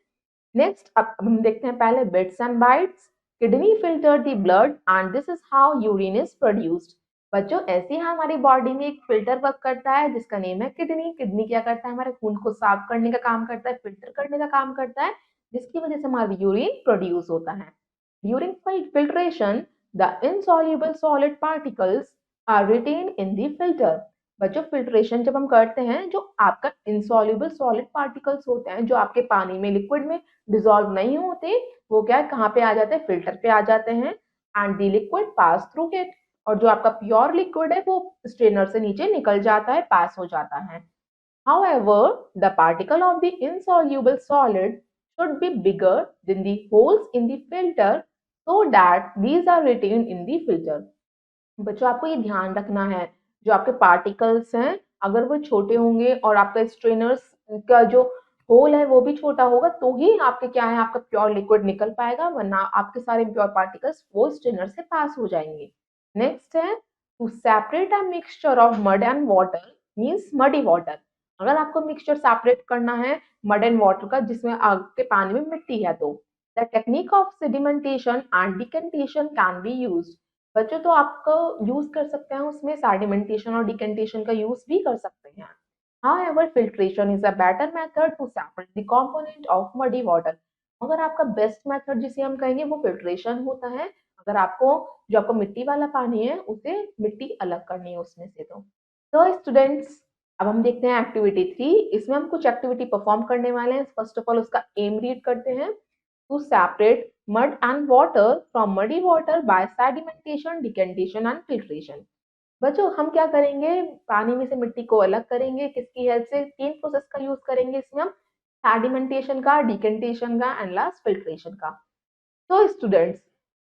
नेक्स्ट अब हम देखते हैं पहले bits and bytes. Kidney filter the blood and this is how urine is produced. बच्चों ऐसे ही हमारी बॉडी में एक फिल्टर वर्क करता है जिसका नेम है किडनी। किडनी क्या करता है? हमारे खून को साफ करने का काम करता है, फिल्टर करने का काम करता है, जिसकी वजह से हमारा यूरिन प्रोड्यूस होता है। During filtration, the insoluble solid particles are retained in the filter। बच्चों फिल्ट्रेशन जब हम करते हैं, जो आपका इंसॉल्युबल सॉलिड पार्टिकल्स होते हैं जो आपके पानी में, लिक्विड में डिसॉल्व नहीं होते, वो क्या है, कहाँ पे आ जाते हैं? फिल्टर पे आ जाते हैं। And the liquid pass through it, और जो आपका प्योर लिक्विड है वो स्ट्रेनर से नीचे निकल जाता है, पास हो जाता है। However, the particle of the insoluble solid should be bigger than the holes in the filter so that these are retained in the filter। बच्चों आपको ये ध्यान रखना है, जो आपके पार्टिकल्स हैं अगर वो छोटे होंगे और आपका स्ट्रेनर्स का जो होल है वो भी छोटा होगा तो ही आपके क्या है, आपका प्योर लिक्विड निकल पाएगा, वरना आपके सारे प्योर पार्टिकल्स वो स्ट्रेनर से पास हो जाएंगे। नेक्स्ट है to separate a mixture of mud and water means muddy water. अगर आपको मिक्सचर सेपरेट करना है मड एंड वाटर का, जिसमें आपके पानी में मिट्टी है, तो the technique of sedimentation and decantation can be used. बच्चों तो आपको यूज कर सकते हैं, उसमें सेडिमेंटेशन और डिकेंटेशन का यूज भी कर सकते हैं। However, filtration is a better method to separate the component of muddy water। मगर आपका बेस्ट मेथड जिसे हम कहेंगे वो फिल्ट्रेशन होता है। अगर आपको जो आपको मिट्टी वाला पानी है उसे मिट्टी अलग करनी है उसमें से। तो स्टूडेंट्स अब हम देखते हैं एक्टिविटी 3। इसमें हम कुछ एक्टिविटी परफॉर्म करने वाले हैं। फर्स्ट ऑफ ऑल उसका एम रीड करते हैं। To separate mud and water from muddy water by sedimentation, decantation and filtration। बच्चों हम क्या करेंगे, पानी में से मिट्टी को अलग करेंगे, किसकी हेल्प से? 3 प्रोसेस का यूज़ करेंगे इसमें हम, सेडिमेंटेशन का, डिकेंटेशन का एंड लास्ट फिल्ट्रेशन का। So students,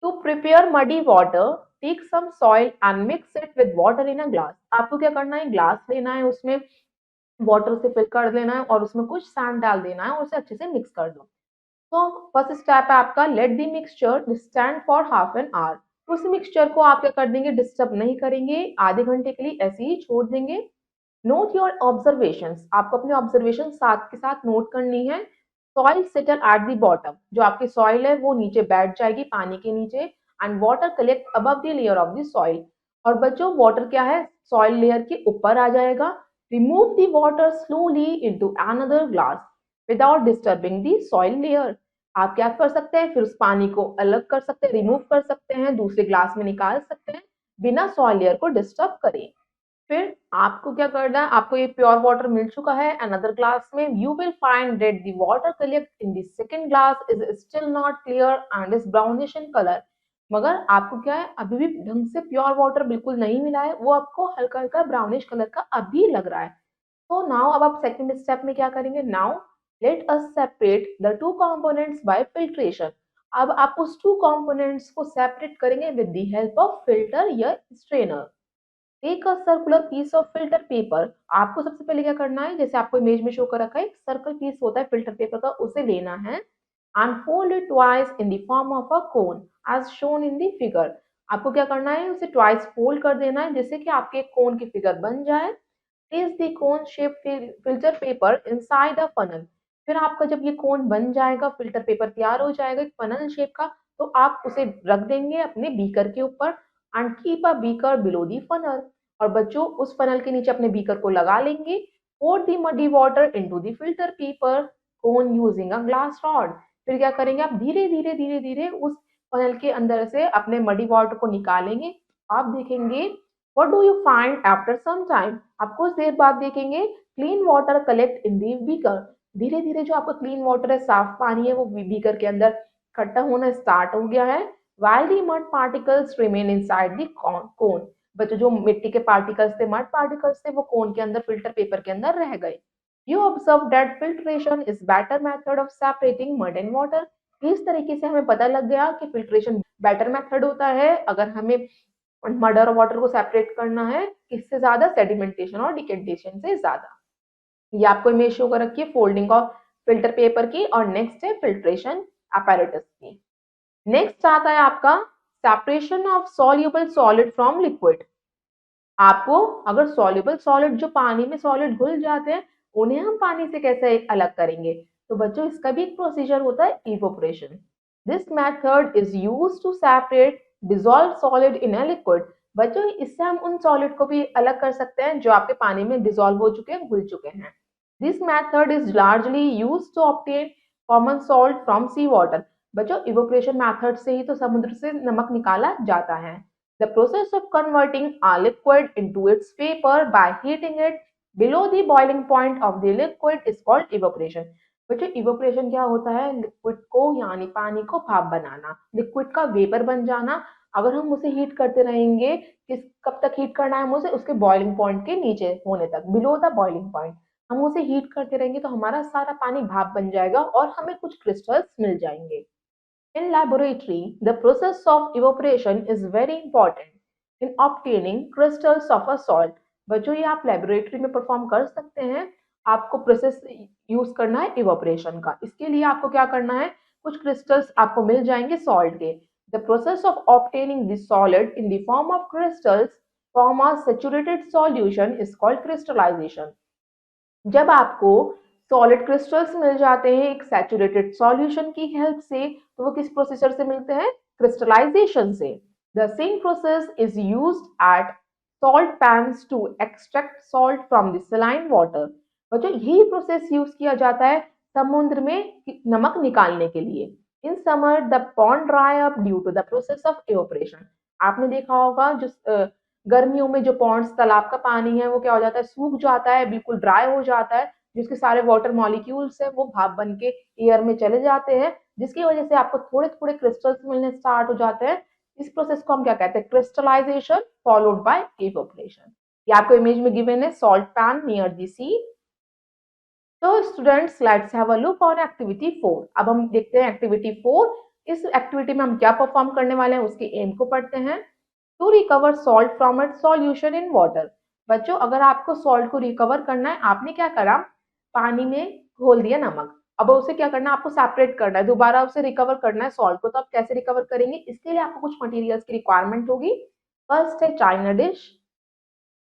to prepare muddy water, take some soil and mix it with water in a glass. आपको क्या करना है, ग्लास लेना है, उसमें वाटर से फिल कर देना है और उसमें कुछ सैंड डाल देना है और उसे अच्छे से मिक्स कर दो। तो फर्स्ट स्टेप है आपका, let the mixture stand for half an hour. उस मिक्सचर को आप क्या कर देंगे, डिस्टर्ब नहीं करेंगे, आधे घंटे के लिए ऐसे ही छोड़ देंगे। नोट योर ऑब्जर्वेशंस, आपको अपने ऑब्जर्वेशन साथ के साथ नोट करनी है। Soil settle at the bottom, जो आपकी सॉइल है वो नीचे बैठ जाएगी पानी के नीचे, and water collect above the layer of the soil. और बच्चों वाटर क्या है, सॉइल लेयर के ऊपर आ जाएगा। Remove the water slowly into another glass without disturbing the soil layer. आप क्या कर सकते हैं, फिर उस पानी को अलग कर सकते हैं, रिमूव कर सकते हैं, दूसरे ग्लास में निकाल सकते हैं बिना सॉइल लेयर को डिस्टर्ब करे। फिर आपको क्या करना है, आपको ये प्योर वाटर मिल चुका है अनदर ग्लास में। You will find that the water collect in the second glass is still not clear and is brownish in colour. मगर आपको क्या है, अभी भी ढंग से प्योर वाटर बिल्कुल नहीं मिला है, वो आपको हल्का हल्का ब्राउनिश कलर का अभी लग रहा है। तो नाउ अब आप सेकंड स्टेप में क्या करेंगे, now let us separate the two components by filtration. अब आप उस टू कंपोनेंट्स को सेपरेट करेंगे with the help of filter या strainer. Take a circular piece of filter paper. आपको सबसे पहले क्या करना है, जैसे आपको इमेज में शो कर रखा है, एक सर्कल पीस होता है फिल्टर पेपर का, उसे लेना है and fold it twice in the form of a cone as shown in the figure. आपको क्या करना है, उसे ट्वाइस फोल्ड कर देना है जिससे कि आपके कोन की फिगर बन जाए। Place the cone shape filter paper inside a funnel. फिर आपका जब ये कोन बन जाएगा, फिल्टर पेपर तैयार हो जाएगा एक फनल शेप का, तो आप उसे रख देंगे अपने बीकर के ऊपर and keep a beaker below the funnel. और बच्चों उस फनल के नीचे अपने बीकर को लगा लेंगे। Pour the muddy water into the filter paper cone using a glass rod. फिर क्या करेंगे, आप धीरे धीरे धीरे धीरे उस फनल के अंदर से अपने मडी वाटर को निकालेंगे। आप देखेंगे, what do you find after some time, आप कुछ देर बाद देखेंगे clean water collect in the beaker. धीरे धीरे जो आपका क्लीन वाटर है, साफ पानी है, वो बीकर के अंदर इकट्ठा होना स्टार्ट हो गया है। while the mud particles remain inside the cone। बच्चों जो मिट्टी के पार्टिकल्स थे, मड पार्टिकल्स थे, वो कोन के अंदर फिल्टर पेपर के अंदर रह गए। You observe that filtration is better method of separating mud and water. इस तरीके से हमें पता लग गया कि फिल्ट्रेशन बेटर मेथड होता है अगर हमें मड और वाटर को सेपरेट करना है, किससे ज्यादा, सेडिमेंटेशन और डिकेंटेशन से ज्यादा। ये आपको इमेज शो कर रखी है फोल्डिंग ऑफ फिल्टर पेपर की, और नेक्स्ट है फिल्ट्रेशन apparatus की। नेक्स्ट आता है आपका separation of soluble solid from liquid. आपको अगर सॉल्युबल सॉलिड, जो पानी में सॉलिड घुल जाते हैं, उन्हें हम पानी से कैसे अलग करेंगे? तो बच्चों इसका भी एक प्रोसीजर होता है, evaporation. This method is used to separate dissolve solid in a liquid. बच्चों इससे हम उन सॉलिड को भी अलग कर सकते हैं जो आपके पानी में डिसॉल्व हो चुके हैं, घुल चुके हैं। This method is largely used to obtain common salt from sea water. बच्चों इवोपोरेशन मेथड से ही तो समुद्र से नमक निकाला जाता है। The process of converting a liquid into its vapor by heating it below the boiling point of the liquid is called evaporation। बच्चों इवोपरेशन क्या होता है, लिक्विड को यानी पानी को भाप बनाना, लिक्विड का वेपर बन जाना। अगर हम उसे हीट करते रहेंगे, किस कब तक हीट करना है, हम उसे उसके बॉइलिंग पॉइंट के नीचे होने तक, बिलो द बॉइलिंग पॉइंट हम उसे हीट करते रहेंगे, तो हमारा सारा पानी भाप बन जाएगा और हमें कुछ क्रिस्टल्स मिल जाएंगे। In laboratory, the process of evaporation is very important in obtaining crystals of a salt। बच्चों ये आप लेबोरेटरी में परफॉर्म कर सकते हैं। आपको प्रोसेस यूज करना है इवोपरेशन का। इसके लिए आपको क्या करना है, कुछ क्रिस्टल्स आपको मिल जाएंगे सॉल्ट के। The process of obtaining this solid in the form of crystals form a saturated solution is called crystallization. जब आपको सॉलिड क्रिस्टल्स मिल जाते हैं एक सैचुरेटेड सॉल्यूशन की हेल्प से, तो वो किस प्रोसीजर से मिलते हैं, क्रिस्टलाइजेशन से। The same process is used at salt pans to extract salt from the saline water. बच्चों यही प्रोसेस यूज किया जाता है समुद्र में नमक निकालने के लिए। In summer the pond dry up due to the process of evaporation. आपने देखा होगा जो गर्मियों में जो पॉन्ड्स, तालाब का पानी है, वो क्या हो जाता है, सूख जाता है, बिल्कुल ड्राई हो जाता है, जिसके सारे वाटर मॉलिक्यूल्स है वो भाप बन के एयर में चले जाते हैं, जिसकी वजह से आपको थोड़े थोड़े क्रिस्टल्स मिलने स्टार्ट हो जाते हैं। इस प्रोसेस को हम क्या कहते हैं, क्रिस्टलाइजेशन फॉलोड बाय इवेपोरेशन। ये आपको इमेज में गिवन है, सॉल्ट पैन नियर द सी। तो students let's have a look on activity 4। अब हम देखते हैं एक्टिविटी 4। इस एक्टिविटी में हम क्या परफॉर्म करने वाले हैं, उसके एम को पढ़ते हैं। To recover salt from its solution in water. बच्चों, अगर आपको सॉल्ट को रिकवर करना है, आपने क्या करा, पानी में घोल दिया नमक। अब उसे क्या करना है, आपको सेपरेट करना है, दोबारा उसे रिकवर करना है सॉल्ट को। तो आप कैसे रिकवर करेंगे, इसके लिए आपको कुछ मटेरियल्स की रिक्वायरमेंट होगी। फर्स्ट है China dish,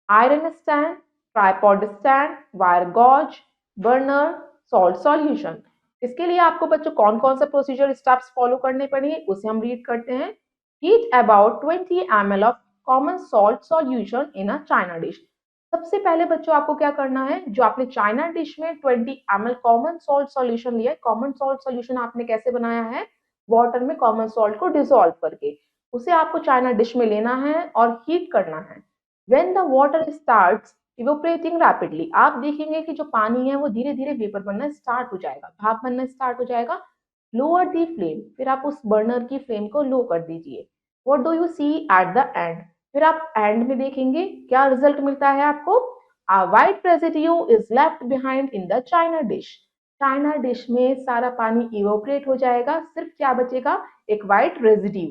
iron stand, tripod stand, wire gauze, burner, salt solution. इसके लिए आपको बच्चों कौन कौन सा प्रोसीजर स्टेप्स फॉलो करने पड़ेंगे, उसे हम रीड करते हैं। Heat about 20 ml of common salt solution in a China dish. सबसे पहले बच्चों आपको क्या करना है, जो आपने चाइना डिश में 20 ml कॉमन सॉल्ट सॉल्यूशन लिया है, कॉमन सॉल्ट सॉल्यूशन आपने कैसे बनाया है, वाटर में कॉमन सॉल्ट को डिसॉल्व करके, उसे आपको चाइना डिश में लेना है और हीट करना है। When the water starts evaporating rapidly, आप देखेंगे कि जो पानी है वो धीरे धीरे वेपर बनना स्टार्ट हो जाएगा, भाप बनना स्टार्ट हो जाएगा। लोअर दी फ्लेम, फिर आप उस बर्नर की फ्लेम को लो कर दीजिए। What do you see at the end, फिर आप एंड में देखेंगे क्या रिजल्ट मिलता है आपको। A white residue is left behind in the china dish। China dish में सारा पानी इवोपरेट हो जाएगा, सिर्फ क्या बचेगा, एक white residue.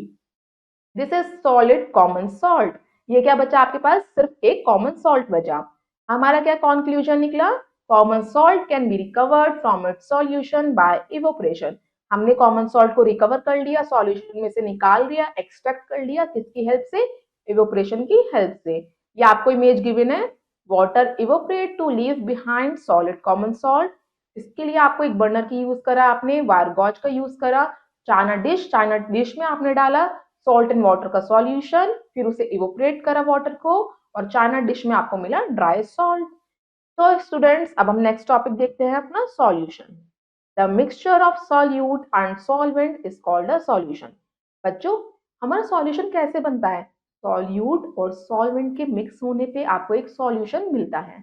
This is solid common salt. ये क्या बचा आपके पास, सिर्फ एक कॉमन सॉल्ट बचा। हमारा क्या कंक्लूजन निकला, common salt can be recovered from its solution bye evaporation. हमने कॉमन सॉल्ट को रिकवर कर लिया, सॉल्यूशन में से निकाल दिया, एक्सट्रैक्ट कर लिया, किसकी हेल्प से, इवोपरेशन की हेल्प से। ये आपको इमेज गिवन है, water evaporate to leave behind solid common salt. इसके लिए आपको एक बर्नर की यूज करा, आपने वायर गॉज का यूज करा। चाइना डिश में आपने डाला सॉल्ट एंड वाटर का सॉल्यूशन, फिर उसे इवोपरेट करा वाटर को, और चाइना डिश में आपको मिला ड्राई सॉल्ट। तो स्टूडेंट्स, अब हम नेक्स्ट टॉपिक देखते हैं अपना, solution. The mixture of solute and solvent is called a solution. बच्चों, हमारा सॉल्यूशन कैसे बनता है, सॉल्यूट और सॉल्वेंट के मिक्स होने पे आपको एक सॉल्यूशन मिलता है।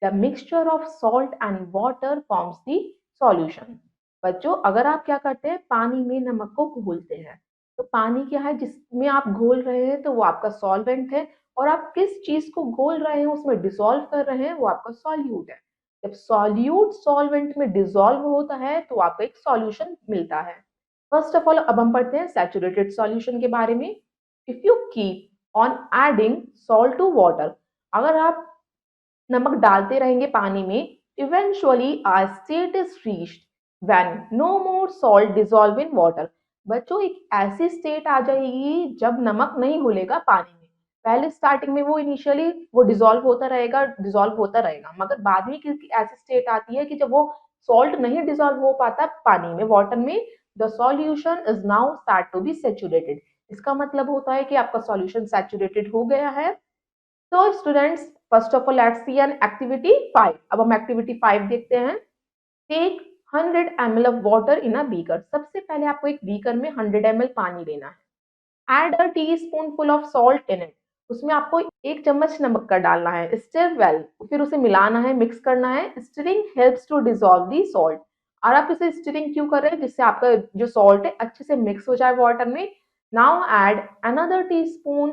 The mixture of salt and water forms the solution. बच्चों, अगर आप क्या करते हैं, पानी में नमक को घोलते हैं, तो पानी क्या है जिसमें आप घोल रहे हैं, तो वो आपका सॉल्वेंट है, और आप किस चीज को घोल रहे हैं, उसमें डिसॉल्व कर रहे हैं, वो आपका सॉल्यूट है। जब सॉल्यूट सॉल्वेंट में डिसॉल्व होता है तो आपको एक सॉल्यूशन मिलता है। फर्स्ट ऑफ ऑल, अब हम पढ़ते हैं सैचुरेटेड सॉल्यूशन के बारे में। If you keep on adding salt to water, अगर आप नमक डालते रहेंगे पानी में, eventually a state is reached when no more salt dissolve in water। बच्चों, एक ऐसी स्टेट आ जाएगी जब नमक नहीं घुलेगा पानी में। पहले स्टार्टिंग में वो इनिशियली वो डिसॉल्व होता रहेगा, मगर बाद में एक ऐसी स्टेट आती है कि जब वो सॉल्ट नहीं डिसॉल्व हो पाता पानी में, वाटर में, the solution is now start to be saturated. इसका मतलब होता है कि आपका सॉल्यूशन सैचुरेटेड हो गया है। तो students, first of all let's see an activity 5। अब हम एक्टिविटी 5 देखते हैं। Take 100 ml of water in a beaker. सबसे पहले आपको एक बीकर में 100 ml पानी लेना है। Add a teaspoon full of salt in it. उसमें आपको एक चम्मच नमक का डालना है। स्टिर वेल, फिर उसे मिलाना है, मिक्स करना है। Stirring helps to dissolve the salt. और आप इसे स्टिरिंग क्यों कर रहे हैं, जिससे आपका जो सॉल्ट है अच्छे से मिक्स हो जाए वाटर में। Now add another teaspoon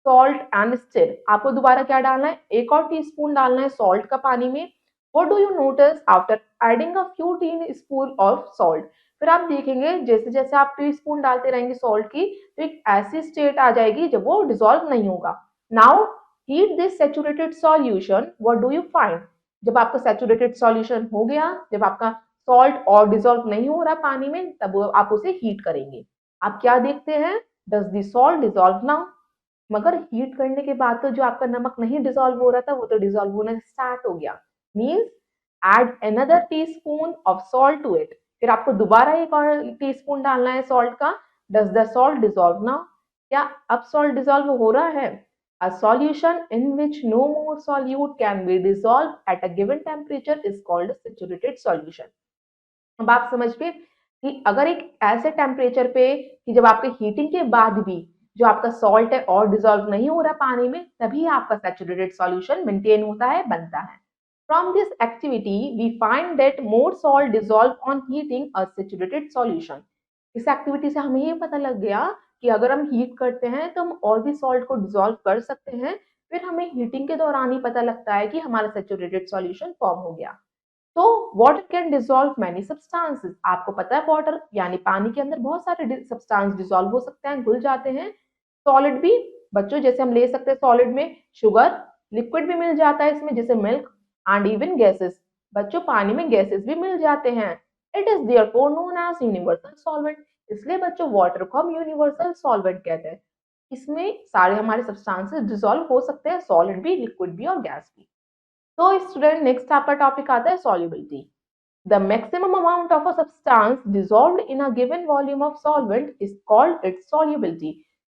salt and stir. आपको दोबारा क्या डालना है, एक और टी स्पून डालना है सॉल्ट का पानी में। What do you notice after adding a few tea spoon of salt. फिर आप देखेंगे जैसे जैसे आप टी स्पून डालते रहेंगे सॉल्ट की, तो एक ऐसी स्टेट आ जाएगी जब वो डिसॉल्व नहीं होगा। Now heat this saturated solution, what do you find. जब आपका सैचुरेटेड सॉल्यूशन हो गया, जब आपका सॉल्ट और डिसॉल्व नहीं हो रहा पानी में, तब आप उसे हीट करेंगे। आप क्या देखते हैं, does the salt dissolve now. मगर हीट करने के बाद तो जो आपका नमक नहीं डिसॉल्व हो रहा था, वो तो डिसॉल्व होना स्टार्ट हो गया। Means add another teaspoon of salt to it. फिर आपको दोबारा एक और टी स्पून डालना है सॉल्ट का। Does the salt dissolve now. क्या अब सॉल्ट डिसॉल्व हो रहा है। A solution in which no more solute can be dissolve at a given temperature is called saturated solution. अब आप समझ गए कि अगर एक ऐसे टेम्परेचर पे कि जब आपके हीटिंग के बाद भी जो आपका सॉल्ट है और डिसॉल्व नहीं हो रहा पानी में, तभी आपका सैचुरेटेड सॉल्यूशन मेंटेन होता है, बनता है। From this activity, we find that more salt dissolve on heating a saturated solution। इस एक्टिविटी से हमें ये पता लग गया कि अगर हम हीट करते हैं तो हम और भी सॉल्ट को डिसॉल्व कर सकते हैं, फिर हमें हीटिंग के दौरान ही पता लगता है कि हमारा सैचुरेटेड सॉल्यूशन फॉर्म हो गया। तो water can dissolve many substances. आपको पता है वाटर यानी पानी के अंदर बहुत सारे सब्सटेंस डिसॉल्व हो सकते हैं, घुल जाते हैं। सॉलिड भी बच्चों, जैसे हम ले सकते हैं सॉलिड में शुगर, लिक्विड भी मिल जाता है इसमें जैसे मिल्क, एंड इवन गैसेस। बच्चों पानी में गैसेस भी मिल जाते हैं। It is therefore known as universal solvent. इसलिए बच्चों वाटर को हम यूनिवर्सल सॉल्वेंट कहते हैं। इसमें सारे हमारे सब्सटेंसेस डिसॉल्व हो सकते हैं, सॉलिड भी, लिक्विड भी और गैस भी। तो स्टूडेंट नेक्स्ट आपका टॉपिक आता है solubility. The maximum amount of a substance dissolved in a given volume of solvent is called its solubility.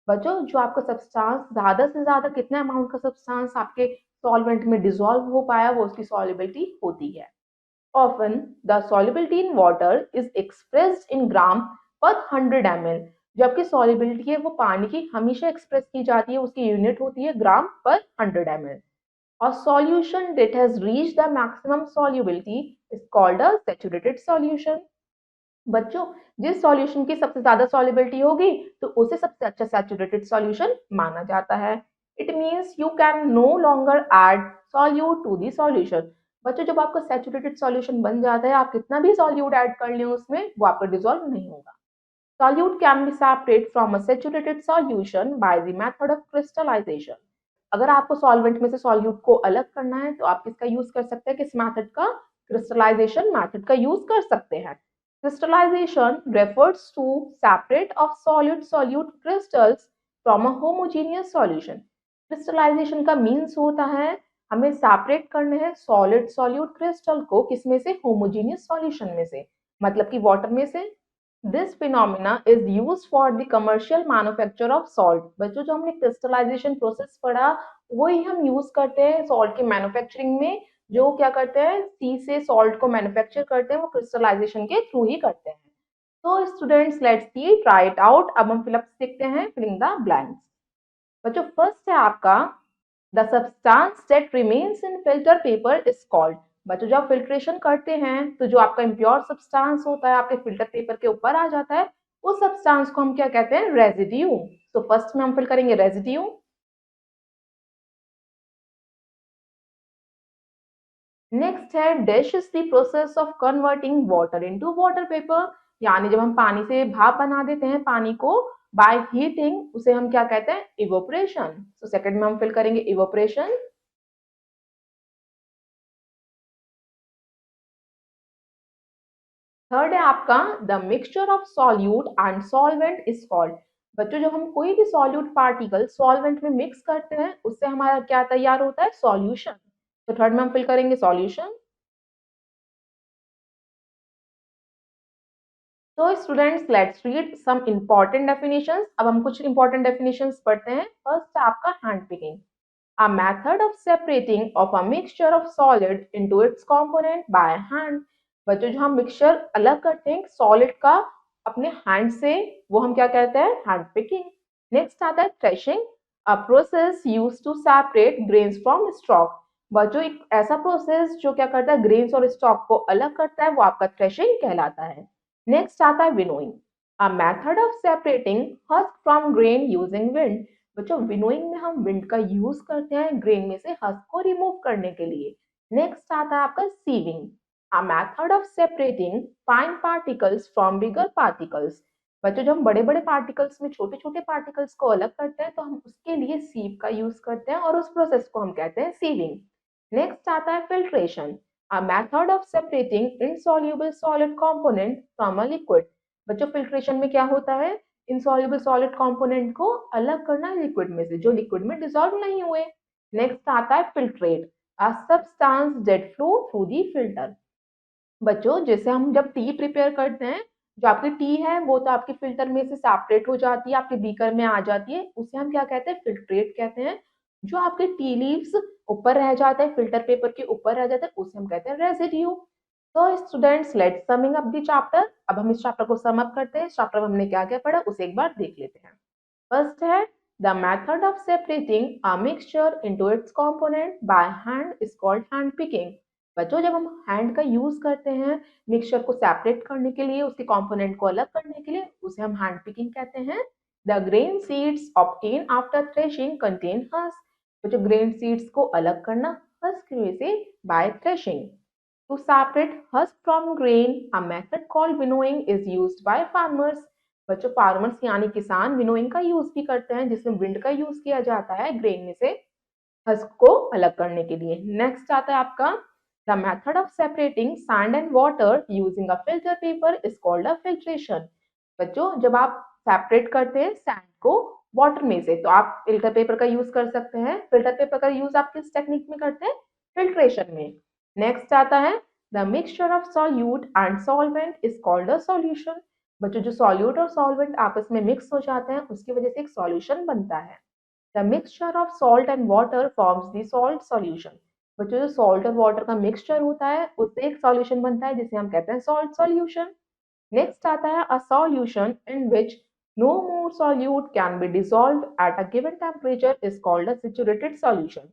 बच्चों जो आपका सब्सटेंस ज्यादा से ज्यादा कितने अमाउंट का सब्सटेंस आपके सॉल्वेंट में डिसॉल्व हो पाया वो उसकी solubility होती है। Often the solubility in water is expressed in gram per 100 ml. जो आपकी solubility है वो पानी की हमेशा एक्सप्रेस की जाती है, उसकी यूनिट होती है ग्राम पर 100 ml. A solution that has reached the maximum solubility is called a saturated solution. बच्चों जिस सॉल्यूशन की सबसे ज्यादा सॉल्युबिलिटी होगी तो उसे सबसे अच्छा सैचुरेटेड सॉल्यूशन माना जाता है। It means you can no longer add solute to the solution. बच्चों जब आपका सैचुरेटेड सॉल्यूशन बन जाता है, आप कितना भी सॉल्यूट ऐड कर लें उसमें, वो आपका डिसॉल्व नहीं होगा। Solute can be separate from a saturated solution by the method of crystallization. अगर आपको सॉल्वेंट में से सॉल्यूट को अलग करना है तो आप किसका यूज कर सकते हैं, किस मेथड का, क्रिस्टलाइजेशन मेथड का यूज कर सकते हैं। Crystallization refers to separate of solid solute crystals from a homogeneous solution. Crystallization का मीन्स होता है हमें सेपरेट करने हैं सॉलिड सॉल्यूट क्रिस्टल को किसमें से, होमोजेनियस सॉल्यूशन में से, मतलब कि वाटर में से। This phenomena is used for the commercial manufacture of salt. बच्चों जो हमने क्रिस्टलाइजेशन प्रोसेस पढ़ा वही हम यूज करते हैं सॉल्ट के मैन्युफैक्चरिंग में। जो क्या करते हैं, सी से सॉल्ट को मैन्युफैक्चर करते हैं वो क्रिस्टलाइजेशन के थ्रू ही करते हैं। तो students let's see, try it out. अब हम फिलअप देखते हैं, फिलिंग द ब्लैंक्स। बच्चों फर्स्ट है आपका the substance that remains in filter paper is called. बच्चों जब फिल्ट्रेशन करते हैं तो जो आपका इम्प्योर सब्सटेंस होता है आपके फिल्टर पेपर के ऊपर आ जाता है, उस सब्सटेंस को हम क्या कहते हैं, रेजिड्यू। तो फर्स्ट में हम फिल करेंगे रेजिड्यू। नेक्स्ट है dash is the process of converting water into water vapour. यानी जब हम पानी से भाप बना देते हैं पानी को बाय हीटिंग, उसे हम क्या कहते हैं, इवोपरेशन। तो सेकंड में हम फिल करेंगे इवोपरेशन। थर्ड है आपका the mixture of solute and solvent is called. बच्चों जब हम कोई भी सॉल्यूट पार्टिकल सॉल्वेंट में मिक्स करते हैं उससे हमारा क्या तैयार होता है, सॉल्यूशन। तो थर्ड में हम फिल करेंगे सॉल्यूशन। तो students let's read some important definitions. अब हम कुछ इंपॉर्टेंट डेफिनेशंस पढ़ते हैं। फर्स्ट है आपका hand picking, a method of separating of a mixture of solid into its component by hand। बच्चों जो हम मिक्सचर अलग करते हैं सॉलिड का अपने हैंड से, वो हम क्या कहते हैं, हैंड पिकिंग। नेक्स्ट आता है threshing, a process used to separate grains from stalk. बच्चों एक ऐसा प्रोसेस जो क्या करता है, ग्रेन्स और स्टॉक को अलग करता है, वो आपका थ्रेशिंग कहलाता है। नेक्स्ट आता है winnowing, a method of separating husk from grain using wind. बच्चों विनोइंग में हम विंड का यूज करते हैं ग्रेन में से हस्क को रिमूव करने के लिए। नेक्स्ट आता है आपका sieving, a method of separating fine particles from bigger particles. बच्चों जब हम बड़े बड़े पार्टिकल्स में छोटे छोटे पार्टिकल्स को अलग करते हैं तो हम उसके लिए सीव का यूज करते हैं और उस प्रोसेस को हम कहते हैं सीविंग। नेक्स्ट आता है filtration, a method of separating insoluble solid component from a liquid. बच्चों फिल्ट्रेशन में क्या होता है, इनसॉल्युबल सॉलिड कंपोनेंट को अलग करना है लिक्विड में से जो लिक्विड में डिसॉल्व नहीं हुए। नेक्स्ट आता है filtrate, a substance that flow through the filter. बच्चों जैसे हम जब टी प्रिपेयर करते हैं, जो आपकी टी है वो तो आपके फिल्टर में से सेपरेट हो जाती है, आपके बीकर में आ जाती है, उसे हम क्या कहते हैं, फिल्ट्रेट कहते हैं। जो आपके टी लीव्स ऊपर रह जाते हैं, फिल्टर पेपर के ऊपर रह जाते हैं, उसे हम कहते हैं रेसिड्यू। तो students let's summing up the chapter. अब हम इस चैप्टर को सम अप करते हैं। इस चैप्टर में हमने क्या क्या पढ़ा उसे एक बार देख लेते हैं। फर्स्ट है the method of separating a mixture into its component by hand is called hand picking. बच्चों जब हम हैंड का यूज करते हैं मिक्सचर को सेपरेट करने के लिए, उसके कंपोनेंट को अलग करने के लिए, उसे हम हैंड पिकिंग कहते हैं। The grain seeds obtain after threshing contain husk. तो जो ग्रेन सीड्स को अलग करना हस्क में से by threshing. To separate husk from grain a method called winnowing is used by farmers. बच्चों फार्मर्स यानी किसान विनोइंग का यूज भी करते हैं, जिसमें विंड का यूज किया जाता है ग्रेन में से हस्क को अलग करने के लिए। नेक्स्ट आता है आपका the method of separating sand and water using a filter paper is called a filtration. बच्चों जब आप सेपरेट करते हैं सैंड को वाटर में से तो आप फिल्टर पेपर का यूज कर सकते हैं। फिल्टर पेपर का यूज आप किस टेक्निक में करते हैं? फिल्ट्रेशन में। नेक्स्ट आता है the mixture of solute and solvent is called a solution. बच्चों जो सॉल्यूट और सॉल्वेंट आपस में मिक्स हो जाते हैं उसकी वजह से एक सॉल्यूशन बनता है। The mixture of salt and water forms the salt solution। बच्चों जो सॉल्ट और वाटर का मिक्सचर होता है उससे एक सॉल्यूशन बनता है जिसे हम कहते हैं सॉल्ट सॉल्यूशन। नेक्स्ट आता है a solution in which no more solute can be dissolved at a given temperature is called a saturated solution।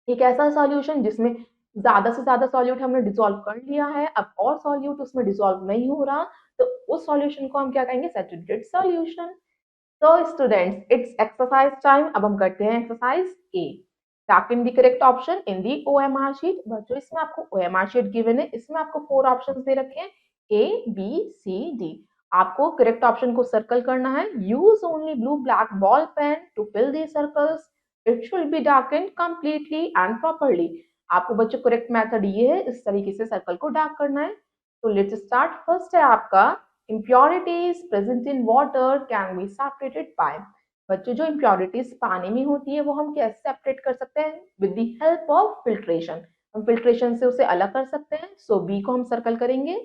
एक ऐसा सॉल्यूशन जिसमें ज्यादा से ज्यादा सॉल्यूट हमने डिसॉल्व कर लिया है, अब और सॉल्यूट उसमें डिसॉल्व नहीं हो रहा, तो उस सॉल्यूशन को हम क्या कहेंगे? Saturated solution. तो स्टूडेंट्स इट्स एक्सरसाइज टाइम। अब हम करते हैं exercise A. Type in the correct option in the OMR sheet. बच्चों इसमें आपको ओएमआर शीट गिवन है, इसमें आपको 4 ऑप्शंस दे रखे हैं ए बी सी डी। आपको करेक्ट ऑप्शन को सर्कल करना है। Use only blue black ball pen to fill the circles. It should be darken completely and properly. आपको बच्चों करेक्ट मेथड ये है, इस तरीके से सर्कल को डार्क करना है। तो लेट्स स्टार्ट। फर्स्ट है आपका impurities present in water can be separated by। बच्चों जो impurities पानी में होती है वो हम कैसे सेपरेट कर सकते हैं? With the help of filtration. हम फिल्ट्रेशन से उसे अलग कर सकते हैं। सो बी को हम सर्कल करेंगे।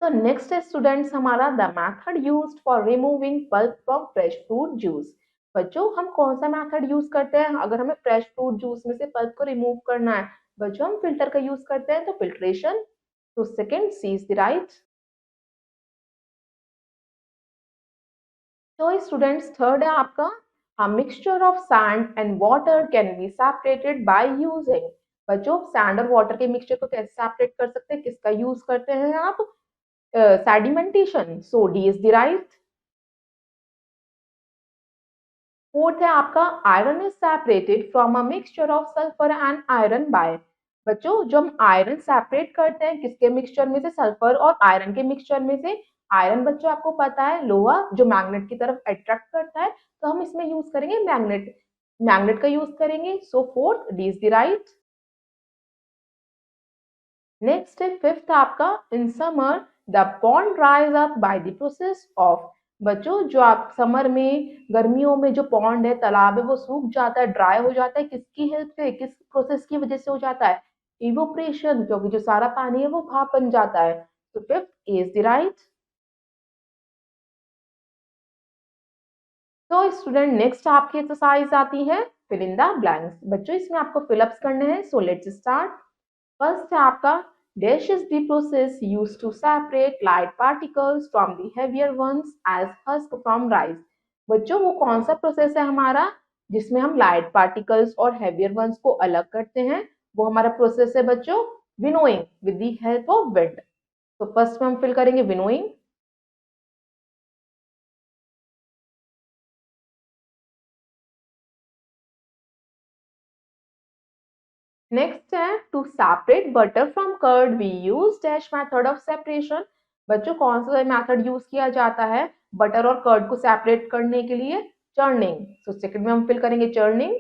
तो नेक्स्ट है स्टूडेंट्स हमारा the method used for removing pulp from fresh fruit juice. बच्चों हम कौन सा मेथड यूज करते हैं अगर हमें फ्रेश फ्रूट जूस में से पल्प को रिमूव करना है? बच्चों हम फिल्टर का यूज करते हैं, तो फिल्ट्रेशन। तो second C is the right. तो स्टूडेंट्स थर्ड है आपका a mixture of sand and water can be separated by using। बच्चों सैंड और वाटर के मिक्सचर को कैसे सेपरेट कर सकते हैं? किसका यूज करते हैं आप? Sedimentation. So D is the right. Fourth है आपका iron is separated from a mixture of sulphur and iron by. बच्चों जो हम आयरन सेपरेट करते हैं किसके मिक्सचर में से? सल्फर और आयरन के मिक्सचर में से। आयरन बच्चों आपको पता है लोहा जो मैग्नेट की तरफ अट्रैक्ट करता है, तो हम इसमें यूज करेंगे मैग्नेट। मैग्नेट का यूज करेंगे। So fourth D is the right. Next है फिफ्थ आपका in summer the pond dries up by the process of. बच्चों जो आप समर में गर्मियों में जो पॉन्ड है तालाब है वो सूख जाता है, ड्राई हो जाता है, किसकी हेल्प से, किस प्रोसेस की वजह से हो जाता है? इवोपरेशन, क्योंकि जो सारा पानी है वो भाप बन जाता है। तो फिफ्थ इज द राइट। तो स्टूडेंट नेक्स्ट आपकी एक्सरसाइज आती है फिल इन द ब्लैंक्स। बच्चों इसमें आपको फिलअप्स करने हैं। So let's start. फर्स्ट है आपका dash is the process used to separate light particles from the heavier ones as husk from rice। बच्चों वो कौन सा प्रोसेस है हमारा जिसमें हम लाइट पार्टिकल्स और हेवियर वंस को अलग करते हैं? वो हमारा प्रोसेस है बच्चों winnowing with the help of wind. तो फर्स्ट में हम फिल करेंगे विनोइंग। नेक्स्ट है to separate butter from curd we use dash method of separation. बच्चों कौन सा मेथड यूज किया जाता है बटर और कर्ड को सेपरेट करने के लिए? चर्निंग। सो सेकंड में हम फिल करेंगे चर्निंग।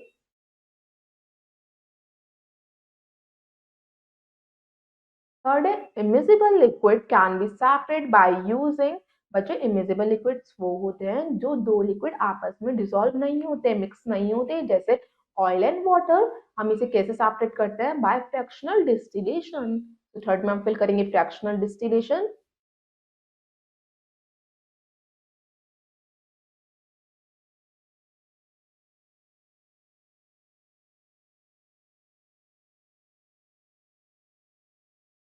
थर्ड है immiscible liquid can be separate by using. बच्चों इमिजिबल लिक्विड्स वो होते हैं जो दो लिक्विड आपस में डिसॉल्व नहीं होते, मिक्स नहीं होते, जैसे ऑयल एंड वाटर। हम इसे कैसे सेपरेट करते हैं? By fractional distillation. तो थर्ड में हम फिल करेंगे फ्रैक्शनल डिस्टिलेशन।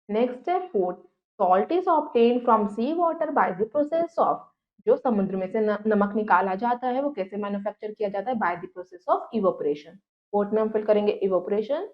नेक्स्ट है fourth salt is obtain from sea water by the process of. जो समुद्र में से नमक निकाला जाता है वो कैसे मैन्युफैक्चर किया जाता है? Bye the process of evaporation. Fourth में हम फिल करेंगे evaporation.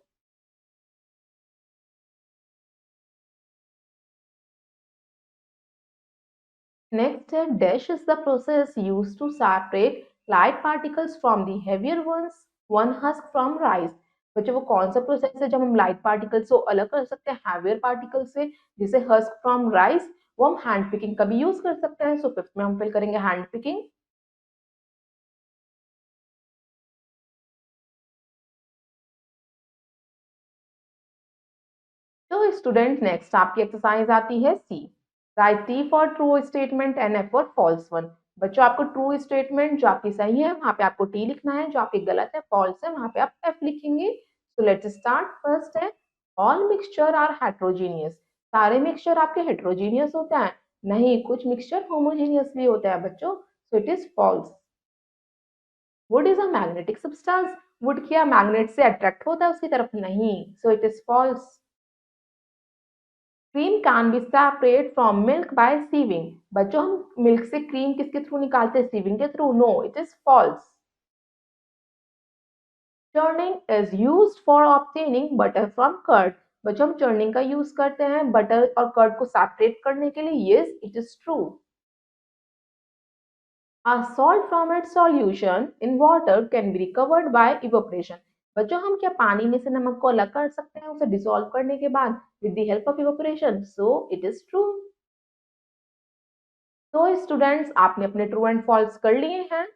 Next, dash is the process used to separate light particles from the heavier ones. One husk from rice. बच्चों वो कौन सा प्रोसेस है जब हम लाइट पार्टिकल्स को अलग कर सकते हैं हैवियर पार्टिकल से, जिसे हस्क फ्रॉम राइस, वो हम हैंड पिकिंग का भी यूज कर सकते हैं। सो फिफ्थ में हम फिल करेंगे हैंड पिकिंग। तो स्टूडेंट नेक्स्ट आपकी एक्सरसाइज आती है C. Write T for true statement and F for false one. बच्चों आपको ट्रू स्टेटमेंट जो आपकी सही है वहां पे आपको टी लिखना है, जो आपकी गलत है फॉल्स है वहां पे आप एफ लिखेंगे। So let's start. फर्स्ट है ऑल मिक्सचर आर हेट्रोजीनियस। सारे मिक्सचर आपके हेट्रोजीनियस होते हैं? नहीं, कुछ मिक्सचर होमोजीनियस भी होते हैं बच्चों। So it is false. Wood is a magnetic substance. Wood क्या मैग्नेट से अट्रैक्ट होता है उसकी तरफ? नहीं। So it is false. Cream can be separate from milk by sieving. बच्चों हम मिल्क से क्रीम किसके थ्रू निकालते हैं? सीविंग के थ्रू। No, it is false. Churning is used for obtaining butter from curd. बच्चों हम चर्निंग का यूज करते हैं बटर और कर्ड को सेपरेट करने के लिए। Yes, it is true. A salt from its solution in water can be recovered by evaporation. बच्चों हम क्या पानी में से नमक को अलग कर सकते हैं उसे डिसॉल्व करने के बाद with the help of evaporation? So it is true. तो स्टूडेंट्स आपने अपने ट्रू एंड फॉल्स कर लिए हैं।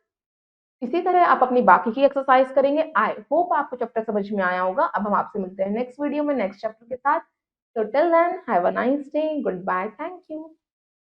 इसी तरह आप अपनी बाकी की एक्सरसाइज करेंगे। आई होप आपको चैप्टर समझ में आया होगा। अब हम आपसे मिलते हैं नेक्स्ट वीडियो में नेक्स्ट चैप्टर के साथ। So till then, have a nice day. Goodbye. Thank you.